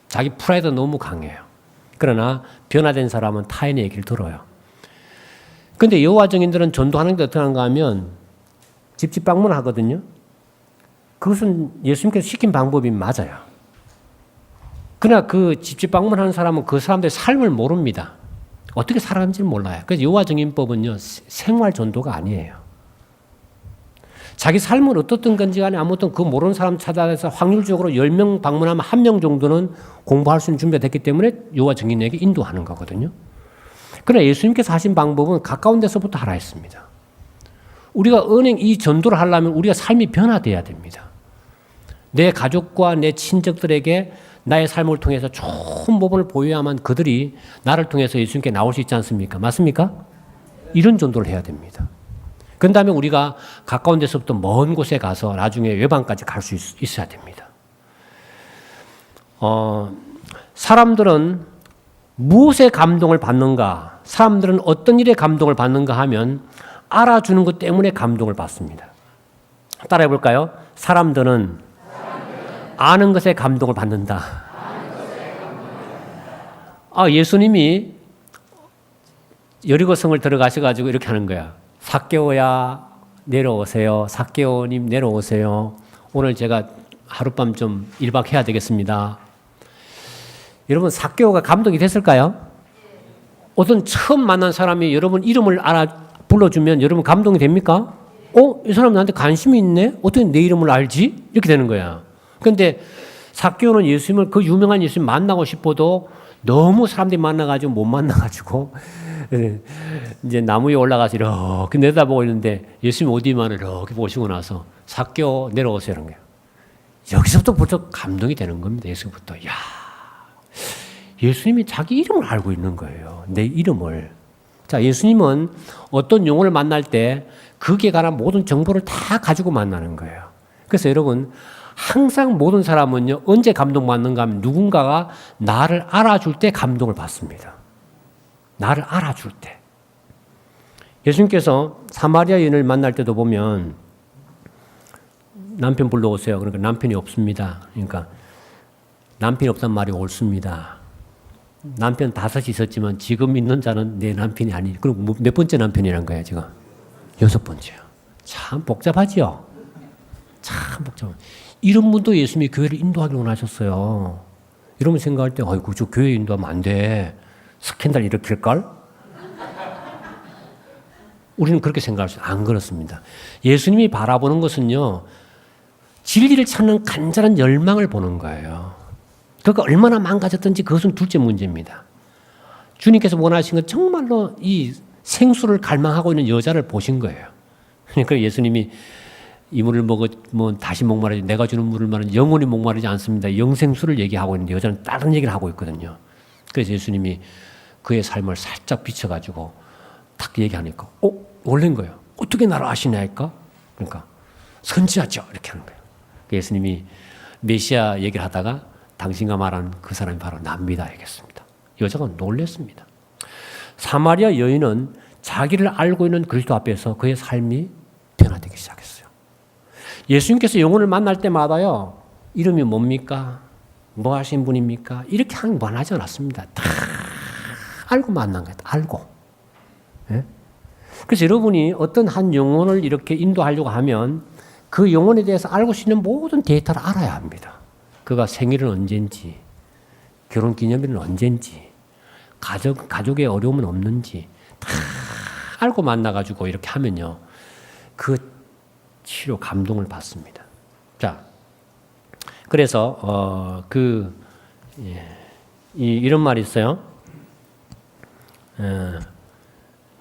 자기 프라이드 너무 강해요. 그러나 변화된 사람은 타인의 얘기를 들어요. 근데 여호와 증인들은 전도하는 게 어떻게 하는가 하면 집집 방문하거든요. 그것은 예수님께서 시킨 방법이 맞아요. 그러나 그 집집 방문하는 사람은 그 사람들의 삶을 모릅니다. 어떻게 살아가는지를 몰라요. 그래서 여호와 증인법은요, 생활 전도가 아니에요. 자기 삶은 어떻든 건지 간에 아무튼 그 모르는 사람 찾아서 확률적으로 10명 방문하면 1명 정도는 공부할 수 있는 준비가 됐기 때문에 여호와 증인에게 인도하는 거거든요. 그러나 예수님께서 하신 방법은 가까운 데서부터 하라 했습니다. 우리가 이 전도를 하려면 우리가 삶이 변화돼야 됩니다. 내 가족과 내 친척들에게 나의 삶을 통해서 좋은 모범을 보여야만 그들이 나를 통해서 예수님께 나올 수 있지 않습니까? 맞습니까? 이런 전도를 해야 됩니다. 그 다음에 우리가 가까운 데서부터 먼 곳에 가서 나중에 외방까지 갈 수 있어야 됩니다. 사람들은 무엇에 감동을 받는가? 사람들은 어떤 일에 감동을 받는가 하면 알아주는 것 때문에 감동을 받습니다. 따라해 볼까요? 사람들은 아는 것에 감동을 받는다. 예수님이 여리고성을 들어가셔가지고 이렇게 하는 거야. 삭개오야 내려오세요. 삭개오님 내려오세요. 오늘 제가 하룻밤 좀 1박 해야 되겠습니다. 여러분 삭개오가 감동이 됐을까요? 어떤 처음 만난 사람이 여러분 이름을 불러주면 여러분 감동이 됩니까? 이 사람 나한테 관심이 있네? 어떻게 내 이름을 알지? 이렇게 되는 거야. 그런데 삭개오는 예수님을 그 유명한 예수님 만나고 싶어도 너무 사람들이 많아가지고 못 만나가지고 이제 나무 위에 올라가서 이렇게 내다보고 있는데 예수님 어디만을 이렇게 보시고 나서 삭개오 내려오세요 이런 거예요. 여기서부터 감동이 되는 겁니다. 예수부터. 야, 예수님이 자기 이름을 알고 있는 거예요. 내 이름을. 자, 예수님은 어떤 영혼을 만날 때 그에 관한 모든 정보를 다 가지고 만나는 거예요. 그래서 여러분 항상 모든 사람은요 언제 감동받는가 하면 누군가가 나를 알아줄 때 감동을 받습니다. 나를 알아줄 때. 예수님께서 사마리아 여인을 만날 때도 보면 남편 불러오세요. 그러니까 남편이 없습니다. 그러니까 남편이 없단 말이 옳습니다. 남편 5이 있었지만 지금 있는 자는 내 남편이 아니에요. 그럼 몇 번째 남편이란 거예요 지금? 6번째요. 참 복잡하지요? 참 복잡해요. 이런 분도 예수님이 교회를 인도하기를 원하셨어요. 이러면 생각할 때 아이고 저 교회 인도하면 안 돼. 스캔들 일으킬걸? 우리는 그렇게 생각할 수 안 그렇습니다. 예수님이 바라보는 것은요. 진리를 찾는 간절한 열망을 보는 거예요. 그러니까 얼마나 망가졌든지 그것은 둘째 문제입니다. 주님께서 원하신 건 정말로 이 생수를 갈망하고 있는 여자를 보신 거예요. 그러니까 예수님이 이 물을 먹으면 다시 목마르지, 내가 주는 물을 마는 영원히 목마르지 않습니다. 영생수를 얘기하고 있는데 여자는 다른 얘기를 하고 있거든요. 그래서 예수님이 그의 삶을 살짝 비춰가지고 딱 얘기하니까 놀란 거예요. 어떻게 나를 아시냐니까? 그러니까 선지하죠 이렇게 하는 거예요. 예수님이 메시아 얘기를 하다가 당신과 말한 그 사람이 바로 납니다 얘기했습니다. 여자가 놀랐습니다. 사마리아 여인은 자기를 알고 있는 그리스도 앞에서 그의 삶이 변화되기 시작했어요. 예수님께서 영혼을 만날 때마다요, 이름이 뭡니까? 뭐 하신 분입니까? 이렇게 말하지 않았습니다. 다 알고 만난 거예요. 알고. 예? 그래서 여러분이 어떤 한 영혼을 이렇게 인도하려고 하면 그 영혼에 대해서 알고 있는 모든 데이터를 알아야 합니다. 그가 생일은 언제인지, 결혼 기념일은 언제인지, 가족의 어려움은 없는지 다 알고 만나가지고 이렇게 하면요, 그 치료 감동을 받습니다. 자, 그래서 이런 말이 있어요.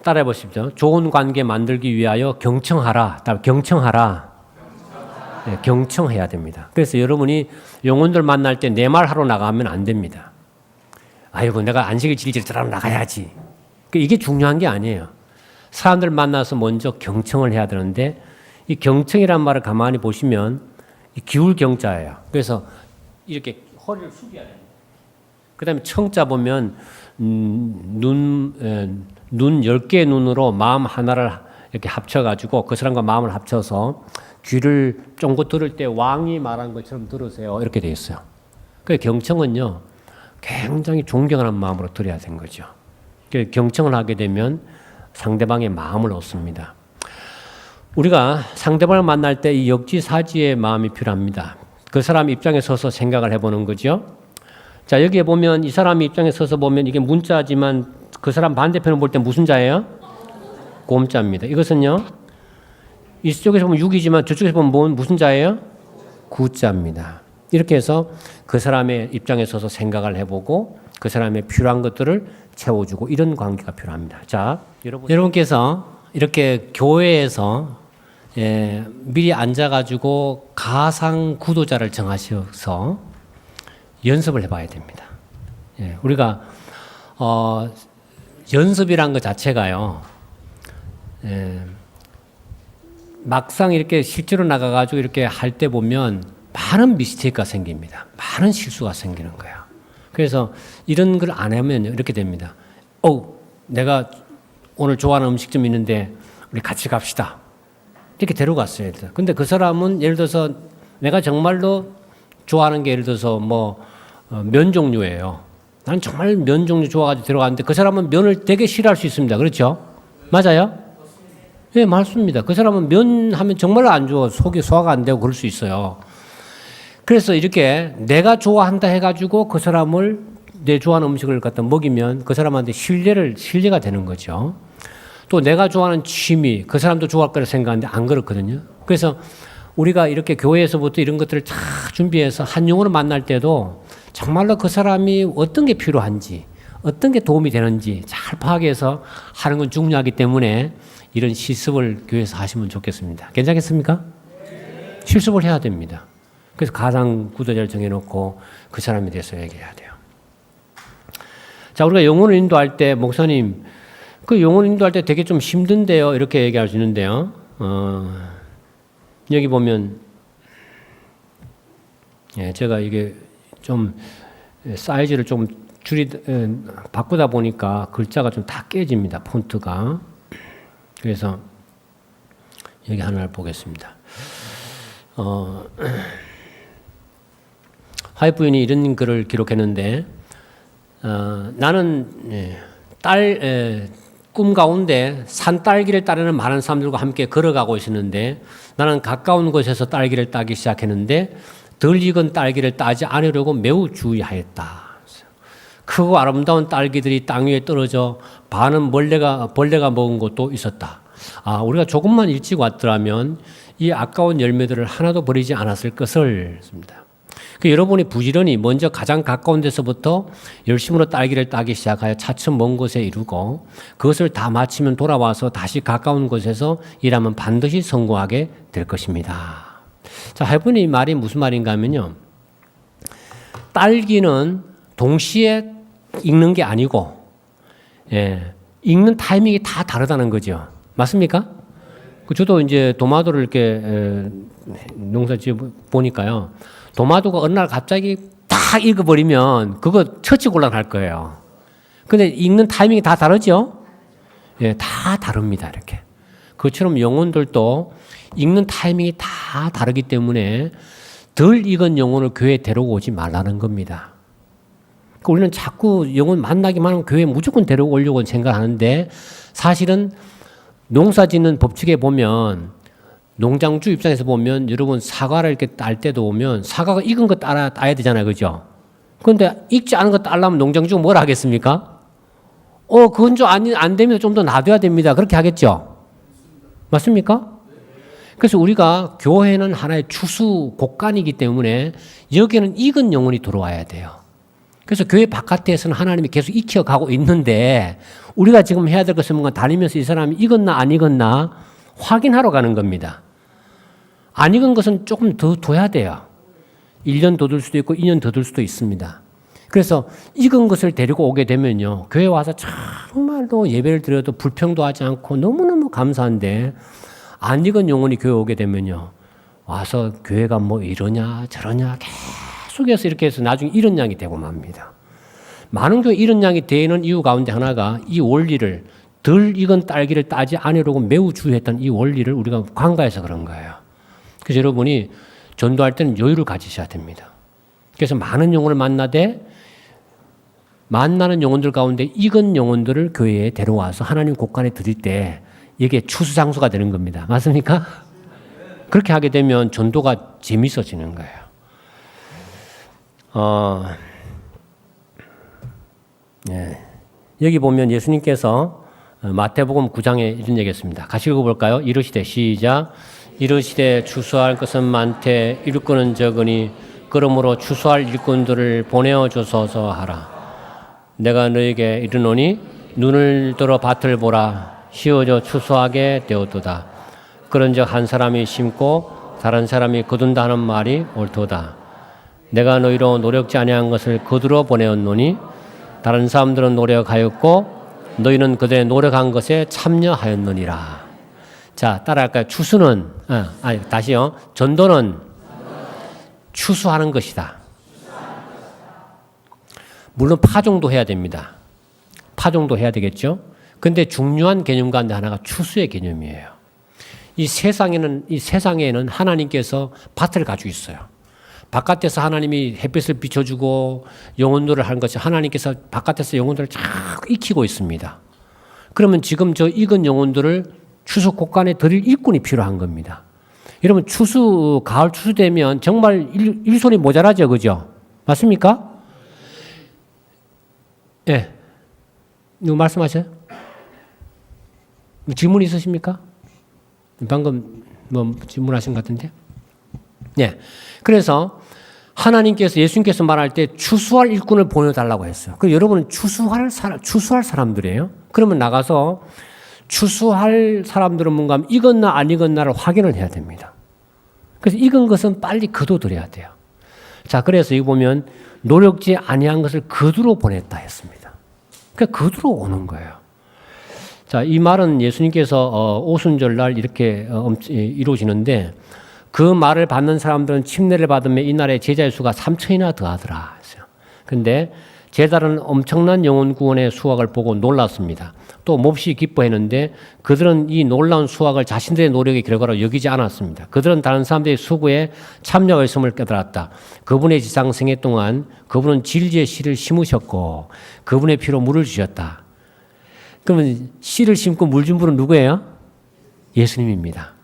따라해 보십시오. 좋은 관계 만들기 위하여 경청하라. 경청하라. 네, 경청해야 됩니다. 그래서 여러분이 영혼들 만날 때 내 말 하러 나가면 안 됩니다. 아이고, 내가 안식일 질질 들하러 나가야지. 이게 중요한 게 아니에요. 사람들 만나서 먼저 경청을 해야 되는데, 이 경청이란 말을 가만히 보시면 기울 경자예요. 그래서 이렇게 허리를 숙여야 돼요. 그 다음에 청자 보면 눈 10개의 눈으로 마음 하나를 이렇게 합쳐가지고 그 사람과 마음을 합쳐서 귀를 쫑긋 들을 때 왕이 말한 것처럼 들으세요. 이렇게 되어 있어요. 그 경청은요, 굉장히 존경하는 마음으로 들어야 되는 거죠. 경청을 하게 되면 상대방의 마음을 얻습니다. 우리가 상대방을 만날 때 이 역지사지의 마음이 필요합니다. 그 사람 입장에 서서 생각을 해보는 거죠. 자, 여기에 보면 이 사람 입장에 서서 보면 이게 문자지만 그 사람 반대편을 볼 때 무슨 자예요? 곰자입니다. 이것은요, 이쪽에서 보면 6이지만 저쪽에서 보면 무슨 자예요? 구자입니다. 이렇게 해서 그 사람의 입장에 서서 생각을 해보고 그 사람의 필요한 것들을 채워주고 이런 관계가 필요합니다. 자, 여러분께서 이렇게 교회에서 미리 앉아가지고 가상 구도자를 정하셔서 연습을 해봐야 됩니다. 우리가 연습이란 것 자체가요, 막상 이렇게 실제로 나가가지고 이렇게 할 때 보면 많은 미스테이크가 생깁니다. 많은 실수가 생기는 거예요. 그래서 이런 걸 안 하면 이렇게 됩니다. 내가 오늘 좋아하는 음식점이 있는데 우리 같이 갑시다. 이렇게 데려갔어요. 근데 그 사람은 예를 들어서 내가 정말로 좋아하는 게 예를 들어서 면 종류예요. 나는 정말 면 종류 좋아가지고 데려갔는데 그 사람은 면을 되게 싫어할 수 있습니다. 그렇죠? 맞아요? 네, 맞습니다. 그 사람은 면 하면 정말 안 좋아. 속이 소화가 안 되고 그럴 수 있어요. 그래서 이렇게 내가 좋아한다 해가지고 그 사람을 내 좋아하는 음식을 갖다 먹이면 그 사람한테 신뢰가 되는 거죠. 또 내가 좋아하는 취미, 그 사람도 좋아할 거라 생각하는데 안 그렇거든요. 그래서 우리가 이렇게 교회에서부터 이런 것들을 다 준비해서 한 영혼을 만날 때도 정말로 그 사람이 어떤 게 필요한지, 어떤 게 도움이 되는지 잘 파악해서 하는 건 중요하기 때문에 이런 실습을 교회에서 하시면 좋겠습니다. 괜찮겠습니까? 네. 실습을 해야 됩니다. 그래서 가상 구도자를 정해놓고 그 사람에 대해서 얘기해야 돼요. 자, 우리가 영혼을 인도할 때, 목사님, 그 영혼 인도할 때 되게 좀 힘든데요. 이렇게 얘기할 수 있는데요. 여기 보면, 제가 이게 좀 사이즈를 좀 바꾸다 보니까 글자가 좀 다 깨집니다. 폰트가. 그래서 여기 하나를 보겠습니다. 화이트 부인이 이런 글을 기록했는데, 나는 꿈 가운데 산 딸기를 따르는 많은 사람들과 함께 걸어가고 있었는데 나는 가까운 곳에서 딸기를 따기 시작했는데 덜 익은 딸기를 따지 않으려고 매우 주의하였다. 크고 아름다운 딸기들이 땅 위에 떨어져 반은 벌레가 먹은 것도 있었다. 우리가 조금만 일찍 왔더라면 이 아까운 열매들을 하나도 버리지 않았을 것을 씁니다. 그 여러분이 부지런히 먼저 가장 가까운 데서부터 열심으로 딸기를 따기 시작하여 차츰 먼 곳에 이루고 그것을 다 마치면 돌아와서 다시 가까운 곳에서 일하면 반드시 성공하게 될 것입니다. 자, 해보니 이 말이 무슨 말인가 하면요. 딸기는 동시에 익는 게 아니고, 익는 타이밍이 다 다르다는 거죠. 맞습니까? 저도 이제 도마도를 이렇게 농사 지어 보니까요. 도마도가 어느 날 갑자기 딱 익어버리면 그거 처치 곤란할 거예요. 근데 익는 타이밍이 다 다르죠? 다 다릅니다. 이렇게. 그것처럼 영혼들도 익는 타이밍이 다 다르기 때문에 덜 익은 영혼을 교회에 데려오지 말라는 겁니다. 우리는 자꾸 영혼 만나기만 하면 교회에 무조건 데려오려고 생각하는데 사실은 농사 짓는 법칙에 보면 농장주 입장에서 보면 여러분 사과를 이렇게 딸 때도 보면 사과가 익은 거 따야 되잖아요. 그죠? 그런데 익지 않은 거 따려면 농장주가 뭘 하겠습니까? 그건 좀 안 되면 좀 더 놔둬야 됩니다. 그렇게 하겠죠? 맞습니까? 그래서 우리가 교회는 하나의 추수 곡간이기 때문에 여기는 익은 영혼이 들어와야 돼요. 그래서 교회 바깥에서는 하나님이 계속 익혀가고 있는데 우리가 지금 해야 될 것은 뭔가 다니면서 이 사람이 익었나 안 익었나 확인하러 가는 겁니다. 안 익은 것은 조금 더 둬야 돼요. 1년 더 둘 수도 있고 2년 더 둘 수도 있습니다. 그래서 익은 것을 데리고 오게 되면요. 교회 와서 정말로 예배를 드려도 불평도 하지 않고 너무너무 감사한데 안 익은 영혼이 교회 오게 되면요. 와서 교회가 뭐 이러냐 저러냐 계속해서 이렇게 해서 나중에 이런 양이 되고 맙니다. 많은 교회 이런 양이 되는 이유 가운데 하나가 이 원리를 덜 익은 딸기를 따지 않으려고 매우 주의했던 이 원리를 우리가 관가해서 그런 거예요. 그래서 여러분이 전도할 때는 여유를 가지셔야 됩니다. 그래서 많은 영혼을 만나되 만나는 영혼들 가운데 익은 영혼들을 교회에 데려와서 하나님 곳간에 드릴 때 이게 추수장수가 되는 겁니다. 맞습니까? 그렇게 하게 되면 전도가 재밌어지는 거예요. 여기 보면 예수님께서 마태복음 9장에 이런 얘기했습니다. 같이 읽어볼까요? 이르시되 시작. 이르시되 추수할 것은 많되 일꾼은 적으니 그러므로 추수할 일꾼들을 보내어 주소서 하라. 내가 너에게 이르노니 눈을 들어 밭을 보라. 씌워져 추수하게 되었도다. 그런즉 한 사람이 심고 다른 사람이 거둔다 하는 말이 옳도다. 내가 너희로 노력지 아니한 것을 거두러 보내었노니 다른 사람들은 노력하였고 너희는 그들의 노력한 것에 참여하였느니라. 자, 따라할까요? 추수는 다시요. 전도는 추수하는 것이다. 물론 파종도 해야 됩니다. 파종도 해야 되겠죠. 근데 중요한 개념 가운데 하나가 추수의 개념이에요. 이 세상에는 하나님께서 밭을 가지고 있어요. 바깥에서 하나님이 햇빛을 비춰주고 영혼들을 하는 것이 하나님께서 바깥에서 영혼들을 쫙 익히고 있습니다. 그러면 지금 저 익은 영혼들을 추수 곡간에 드릴 일꾼이 필요한 겁니다. 여러분 가을 추수 되면 정말 일손이 모자라죠. 그죠? 맞습니까? 예. 누구 말씀하셔요? 질문 있으십니까? 방금 질문하신 것 같은데? 네. 그래서 하나님께서 예수님께서 말할 때 추수할 일꾼을 보내달라고 했어요. 그 여러분은 추수할 사람들이에요. 그러면 나가서 추수할 사람들은 뭔가 하면 익었나 안 익었나를 확인을 해야 됩니다. 그래서 익은 것은 빨리 거둬들여야 돼요. 자, 그래서 여기 보면 노력지 아니한 것을 거두러 보냈다 했습니다. 그러니까 거두러 오는 거예요. 자, 이 말은 예수님께서 오순절날 이렇게 이루어지는데 그 말을 받는 사람들은 침례를 받으면 이날에 제자의 수가 3천이나 더하더라 했어요. 그런데 제자들은 엄청난 영혼 구원의 수확을 보고 놀랐습니다. 또 몹시 기뻐했는데 그들은 이 놀라운 수확을 자신들의 노력의 결과로 여기지 않았습니다. 그들은 다른 사람들의 수고에 참여했음을 깨달았다. 그분의 지상생애 동안 그분은 진리의 씨를 심으셨고 그분의 피로 물을 주셨다. 그러면 씨를 심고 물 준 분은 누구예요? 예수님입니다.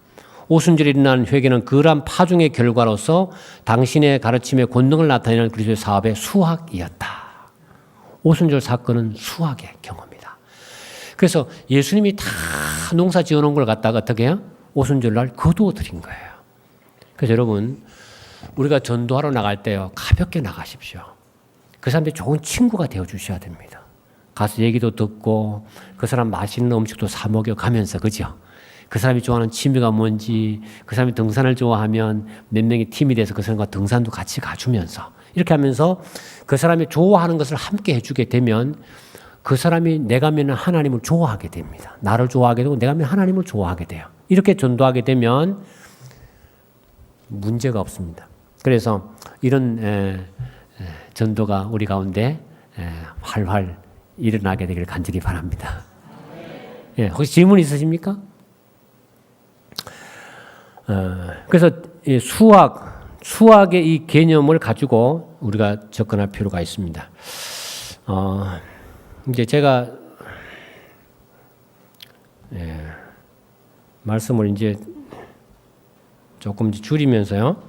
오순절에 일어난 회개는 그러한 파종의 결과로서 당신의 가르침의 권능을 나타내는 그리스도의 사업의 수확이었다. 오순절 사건은 수확의 경험이다. 그래서 예수님이 다 농사 지어놓은 걸 갖다가 어떻게 해요? 오순절날 거두어 드린 거예요. 그래서 여러분 우리가 전도하러 나갈 때요, 가볍게 나가십시오. 그 사람들이 좋은 친구가 되어 주셔야 됩니다. 가서 얘기도 듣고 그 사람 맛있는 음식도 사 먹여 가면서, 그죠? 그 사람이 좋아하는 취미가 뭔지, 그 사람이 등산을 좋아하면 몇 명이 팀이 돼서 그 사람과 등산도 같이 가주면서, 이렇게 하면서 그 사람이 좋아하는 것을 함께 해주게 되면 그 사람이 내가 믿는 하나님을 좋아하게 됩니다. 나를 좋아하게 되고 내가 믿는 하나님을 좋아하게 돼요. 이렇게 전도하게 되면 문제가 없습니다. 그래서 이런 전도가 우리 가운데 활활 일어나게 되기를 간절히 바랍니다. 예, 혹시 질문 있으십니까? 그래서 수학의 이 개념을 가지고 우리가 접근할 필요가 있습니다. 이제 제가 말씀을 이제 조금 줄이면서요,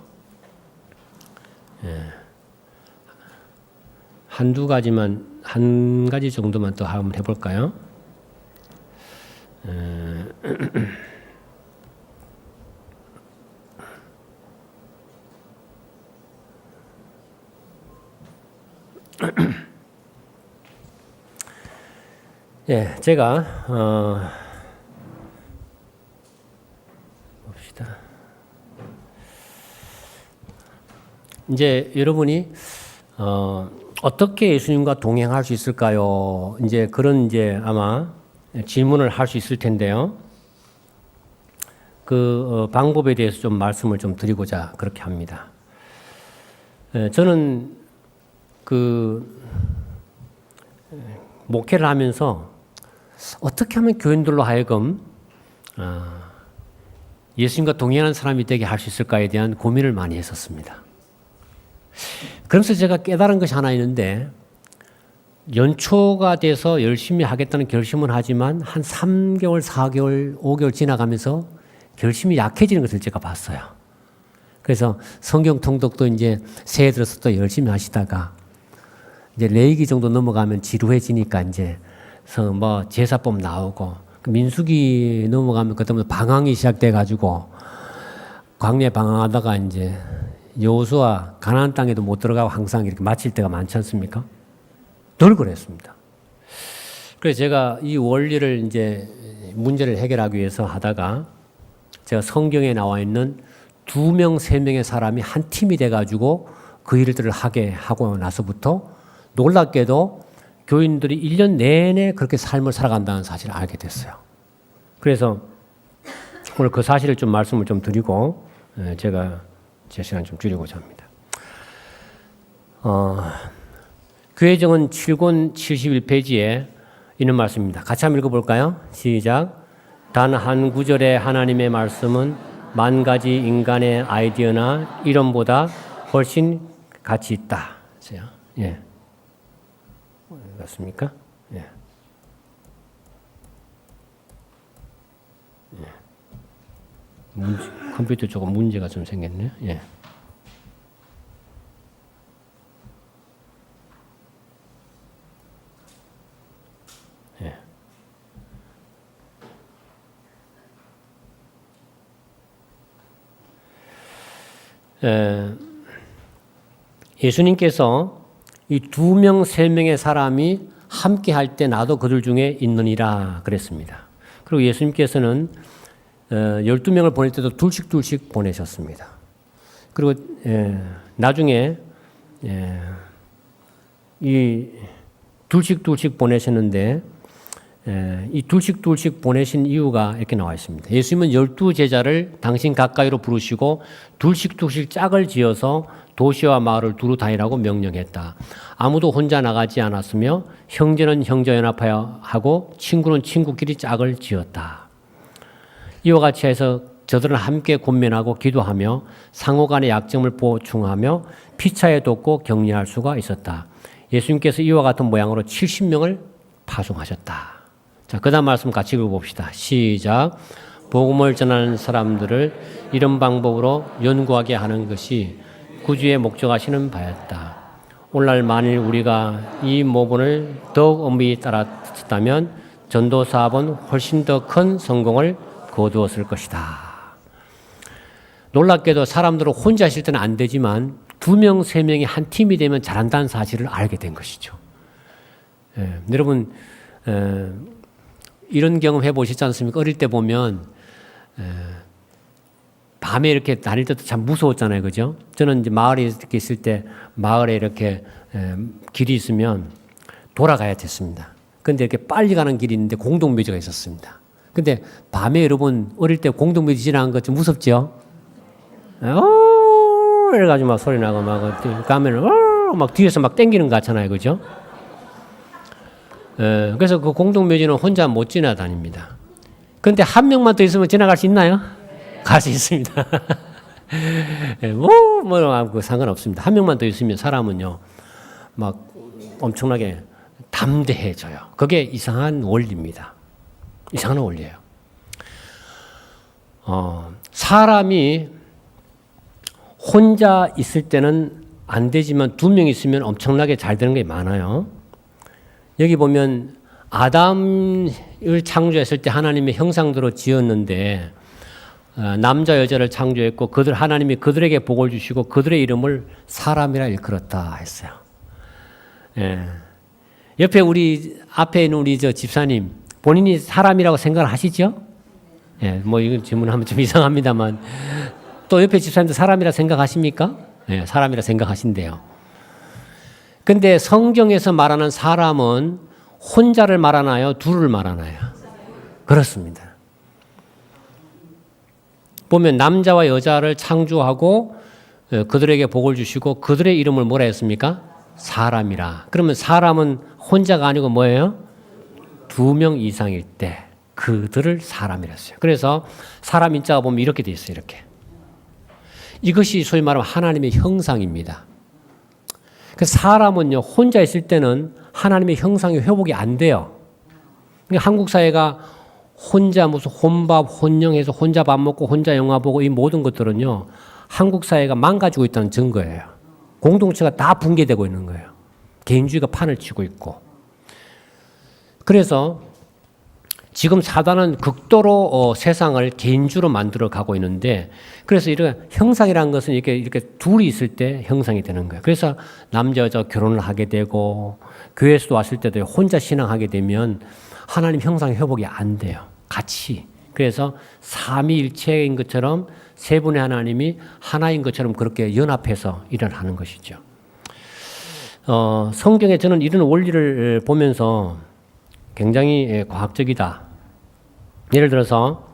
한 가지 정도만 더 한번 해볼까요? 예, 제가 봅시다. 이제 여러분이 어떻게 예수님과 동행할 수 있을까요? 이제 그런 이제 아마 질문을 할 수 있을 텐데요. 그 방법에 대해서 좀 말씀을 좀 드리고자 그렇게 합니다. 저는 그 목회를 하면서 어떻게 하면 교인들로 하여금 예수님과 동행하는 사람이 되게 할 수 있을까에 대한 고민을 많이 했었습니다. 그러면서 제가 깨달은 것이 하나 있는데, 연초가 돼서 열심히 하겠다는 결심은 하지만 한 3개월, 4개월, 5개월 지나가면서 결심이 약해지는 것을 제가 봤어요. 그래서 성경 통독도 이제 새해 들어서 또 열심히 하시다가 이제 레위기 정도 넘어가면 지루해지니까 이제 뭐 제사법 나오고, 민수기 넘어가면 그때부터 방황이 시작돼 가지고 광야에 방황하다가 이제 여호수아 가나안 땅에도 못 들어가고 항상 이렇게 마칠 때가 많지 않습니까? 늘 그랬습니다. 그래서 제가 이 원리를 이제 문제를 해결하기 위해서 하다가 제가 성경에 나와 있는 2명, 3명의 사람이 한 팀이 돼가지고 그 일들을 하게 하고 나서부터 놀랍게도 교인들이 1년 내내 그렇게 삶을 살아간다는 사실을 알게 됐어요. 그래서 오늘 그 사실을 좀 말씀을 좀 드리고 제가 제 시간 좀 줄이고자 합니다. 교회정은 7권 71페이지에 있는 말씀입니다. 같이 한번 읽어볼까요? 시작. 단 한 구절의 하나님의 말씀은 만 가지 인간의 아이디어나 이론보다 훨씬 가치 있다. 예. 맞습니까? 예. 컴퓨터 조금 문제가 좀 생겼네요. 예. 예수님께서 이 2명, 3명의 사람이 함께 할 때 나도 그들 중에 있느니라 그랬습니다. 그리고 예수님께서는 12명을 보낼 때도 둘씩 보내셨습니다. 그리고 나중에 이 둘씩 보내셨는데 이 둘씩 보내신 이유가 이렇게 나와 있습니다. 예수님은 12제자를 당신 가까이로 부르시고 둘씩 짝을 지어서 도시와 마을을 두루 다니라고 명령했다. 아무도 혼자 나가지 않았으며 형제는 형제 연합하고 친구는 친구끼리 짝을 지었다. 이와 같이 해서 저들은 함께 권면하고 기도하며 상호간의 약점을 보충하며 피차에 돕고 격려할 수가 있었다. 예수님께서 이와 같은 모양으로 70명을 파송하셨다. 자, 그 다음 말씀 같이 읽어봅시다. 시작. 복음을 전하는 사람들을 이런 방법으로 연구하게 하는 것이 구주의 목적하시는 바였다. 오늘날 만일 우리가 이 모본을 더욱 엄밀히 따랐다면 전도 사업은 훨씬 더 큰 성공을 거두었을 것이다. 놀랍게도 사람들은 혼자 있을 때는 안 되지만 2명, 3명이 한 팀이 되면 잘한다는 사실을 알게 된 것이죠. 여러분 이런 경험 해보시지 않습니까? 어릴 때 보면 밤에 이렇게 다닐 때도 참 무서웠잖아요, 그죠? 저는 이제 마을에 이렇게 있을 때 마을에 이렇게 길이 있으면 돌아가야 됐습니다. 근데 이렇게 빨리 가는 길이 있는데 공동묘지가 있었습니다. 근데 밤에 여러분 어릴 때 공동묘지 지나간 거 좀 무섭죠? 이래가지고 막 소리 나고 막 가면은 막 뒤에서 막 땡기는 거 같잖아요, 그죠? 그래서 그 공동묘지는 혼자 못 지나다닙니다. 근데 한 명만 더 있으면 지나갈 수 있나요? 갈 수 있습니다. 뭐 상관없습니다. 한 명만 더 있으면 사람은요, 막 엄청나게 담대해져요. 그게 이상한 원리입니다. 이상한 원리예요. 사람이 혼자 있을 때는 안 되지만 2명 있으면 엄청나게 잘 되는 게 많아요. 여기 보면 아담을 창조했을 때 하나님의 형상대로 지었는데 남자 여자를 창조했고 하나님이 그들에게 복을 주시고 그들의 이름을 사람이라 일컬었다 했어요. 옆에 앞에 있는 우리 집사님 본인이 사람이라고 생각을 하시죠? 뭐 이건 질문하면 좀 이상합니다만 또 옆에 집사님도 사람이라 생각하십니까? 사람이라 생각하신대요. 근데 성경에서 말하는 사람은 혼자를 말하나요? 둘을 말하나요? 그렇습니다. 보면 남자와 여자를 창조하고 그들에게 복을 주시고 그들의 이름을 뭐라 했습니까? 사람이라. 그러면 사람은 혼자가 아니고 뭐예요? 2명 이상일 때 그들을 사람이라 했어요. 그래서 사람 인자가 보면 이렇게 돼 있어요. 이렇게. 이것이 소위 말하면 하나님의 형상입니다. 그래서 사람은요, 혼자 있을 때는 하나님의 형상이 회복이 안 돼요. 그러니까 한국 사회가 혼자 무슨 혼밥, 혼영해서 혼자 밥 먹고 혼자 영화 보고 이 모든 것들은요, 한국 사회가 망가지고 있다는 증거예요. 공동체가 다 붕괴되고 있는 거예요. 개인주의가 판을 치고 있고. 그래서 지금 사단은 극도로 세상을 개인주로 만들어 가고 있는데, 그래서 이런 형상이라는 것은 이렇게 둘이 있을 때 형상이 되는 거예요. 그래서 남자 여자 결혼을 하게 되고 교회에서도 왔을 때도 혼자 신앙하게 되면 하나님 형상의 회복이 안 돼요. 같이. 그래서 삼위일체인 것처럼 세 분의 하나님이 하나인 것처럼 그렇게 연합해서 일을 하는 것이죠. 성경에 저는 이런 원리를 보면서 굉장히 과학적이다. 예를 들어서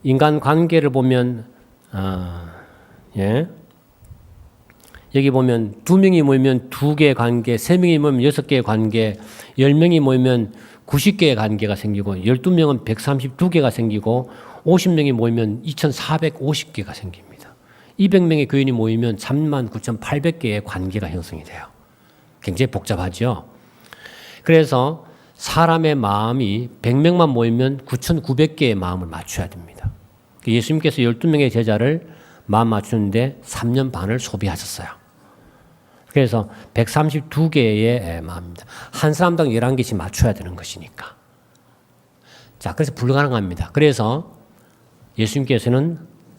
인간 관계를 보면 여기 보면 2명이 모이면 2개의 관계, 3명이 모이면 6개의 관계, 10명이 모이면 90개의 관계가 생기고 12명은 132개가 생기고 50명이 모이면 2450개가 생깁니다. 200명의 교인이 모이면 39,800개의 관계가 형성이 돼요. 굉장히 복잡하죠. 그래서 사람의 마음이 100명만 모이면 9,900개의 마음을 맞춰야 됩니다. 예수님께서 12명의 제자를 마음 맞추는데 3년 반을 소비하셨어요. 그래서 132개의 마음입니다. 한 사람당 11개씩 맞춰야 되는 것이니까. 자, 그래서 불가능합니다. 그래서 예수님께서는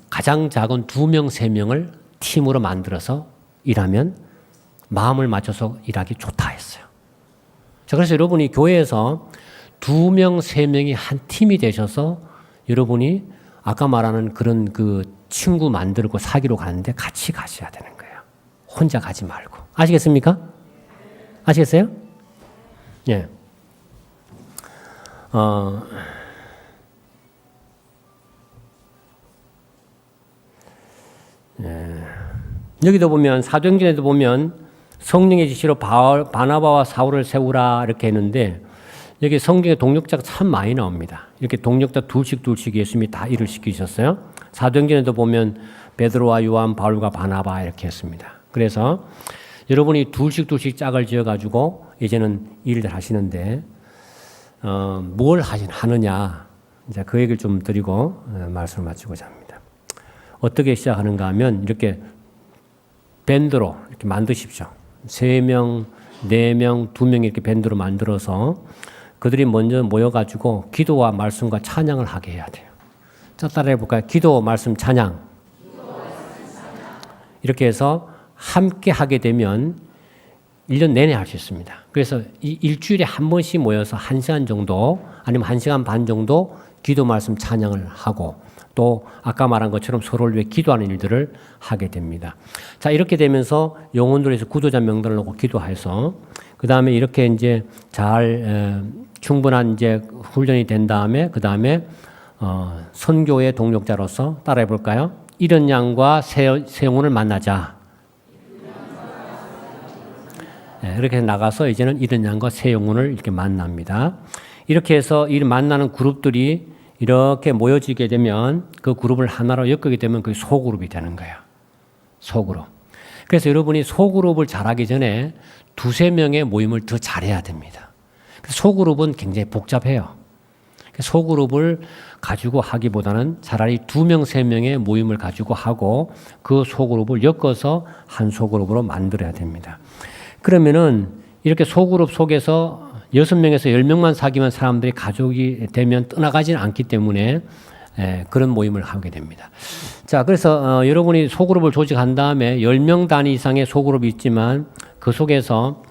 가장 작은 2명, 3명을 팀으로 만들어서 일하면 마음을 맞춰서 일하기 좋다 했어요. 자, 그래서 여러분이 교회에서 2명, 3명이 한 팀이 되셔서 여러분이 아까 말하는 그런 그 친구 만들고 사귀러 가는데 같이 가셔야 되는 거예요. 혼자 가지 말고. 아시겠습니까? 아시겠어요? 예. 여기도 보면 사도행전에도 보면 성령의 지시로 바나바와 사울을 세우라 이렇게 했는데 여기 성경에 동력자가 참 많이 나옵니다. 이렇게 동력자 둘씩 예수님이 다 일을 시키셨어요. 사도행전에도 보면 베드로와 요한, 바울과 바나바 이렇게 했습니다. 그래서 여러분이 둘씩 짝을 지어가지고 이제는 일을 하시는데 뭘 하느냐 이제 그 얘기를 좀 드리고 말씀을 마치고자 합니다. 어떻게 시작하는가 하면 이렇게 밴드로 이렇게 만드십시오. 3명, 4명, 2명 이렇게 밴드로 만들어서 그들이 먼저 모여가지고 기도와 말씀과 찬양을 하게 해야 돼요. 자, 따라해 볼까요? 기도, 말씀, 찬양. 이렇게 해서 함께 하게 되면 1년 내내 할 수 있습니다. 그래서 이 일주일에 한 번씩 모여서 1시간 정도 아니면 1시간 반 정도 기도 말씀 찬양을 하고 또 아까 말한 것처럼 서로를 위해 기도하는 일들을 하게 됩니다. 자, 이렇게 되면서 영혼들에서 구도자 명단을 놓고 기도해서 그 다음에 이렇게 이제 잘 충분한 이제 훈련이 된 다음에 그 다음에 선교의 동력자로서 따라해 볼까요? 이른 양과 새 영혼을 만나자. 이렇게 나가서 이제는 이른 양과 새 영혼을 이렇게 만납니다. 이렇게 해서 이 만나는 그룹들이 이렇게 모여지게 되면 그 그룹을 하나로 엮게 되면 그게 소그룹이 되는 거예요. 소그룹. 그래서 여러분이 소그룹을 잘하기 전에 2-3명의 모임을 더 잘해야 됩니다. 소그룹은 굉장히 복잡해요. 소그룹을 가지고 하기보다는 차라리 2명, 3명의 모임을 가지고 하고 그 소그룹을 엮어서 한 소그룹으로 만들어야 됩니다. 그러면은 이렇게 소그룹 속에서 6명에서 10명만 사귀면 사람들이 가족이 되면 떠나가지는 않기 때문에 그런 모임을 하게 됩니다. 자, 그래서 여러분이 소그룹을 조직한 다음에 10명 단위 이상의 소그룹이 있지만 그 속에서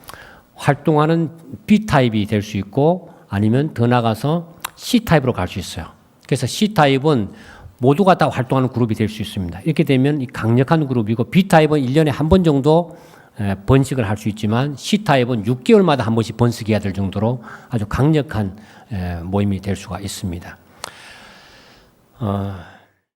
활동하는 B타입이 될 수 있고 아니면 더 나가서 C타입으로 갈 수 있어요. 그래서 C타입은 모두가 다 활동하는 그룹이 될 수 있습니다. 이렇게 되면 강력한 그룹이고 B타입은 1년에 한 번 정도 번식을 할 수 있지만 C타입은 6개월마다 한 번씩 번식해야 될 정도로 아주 강력한 모임이 될 수가 있습니다.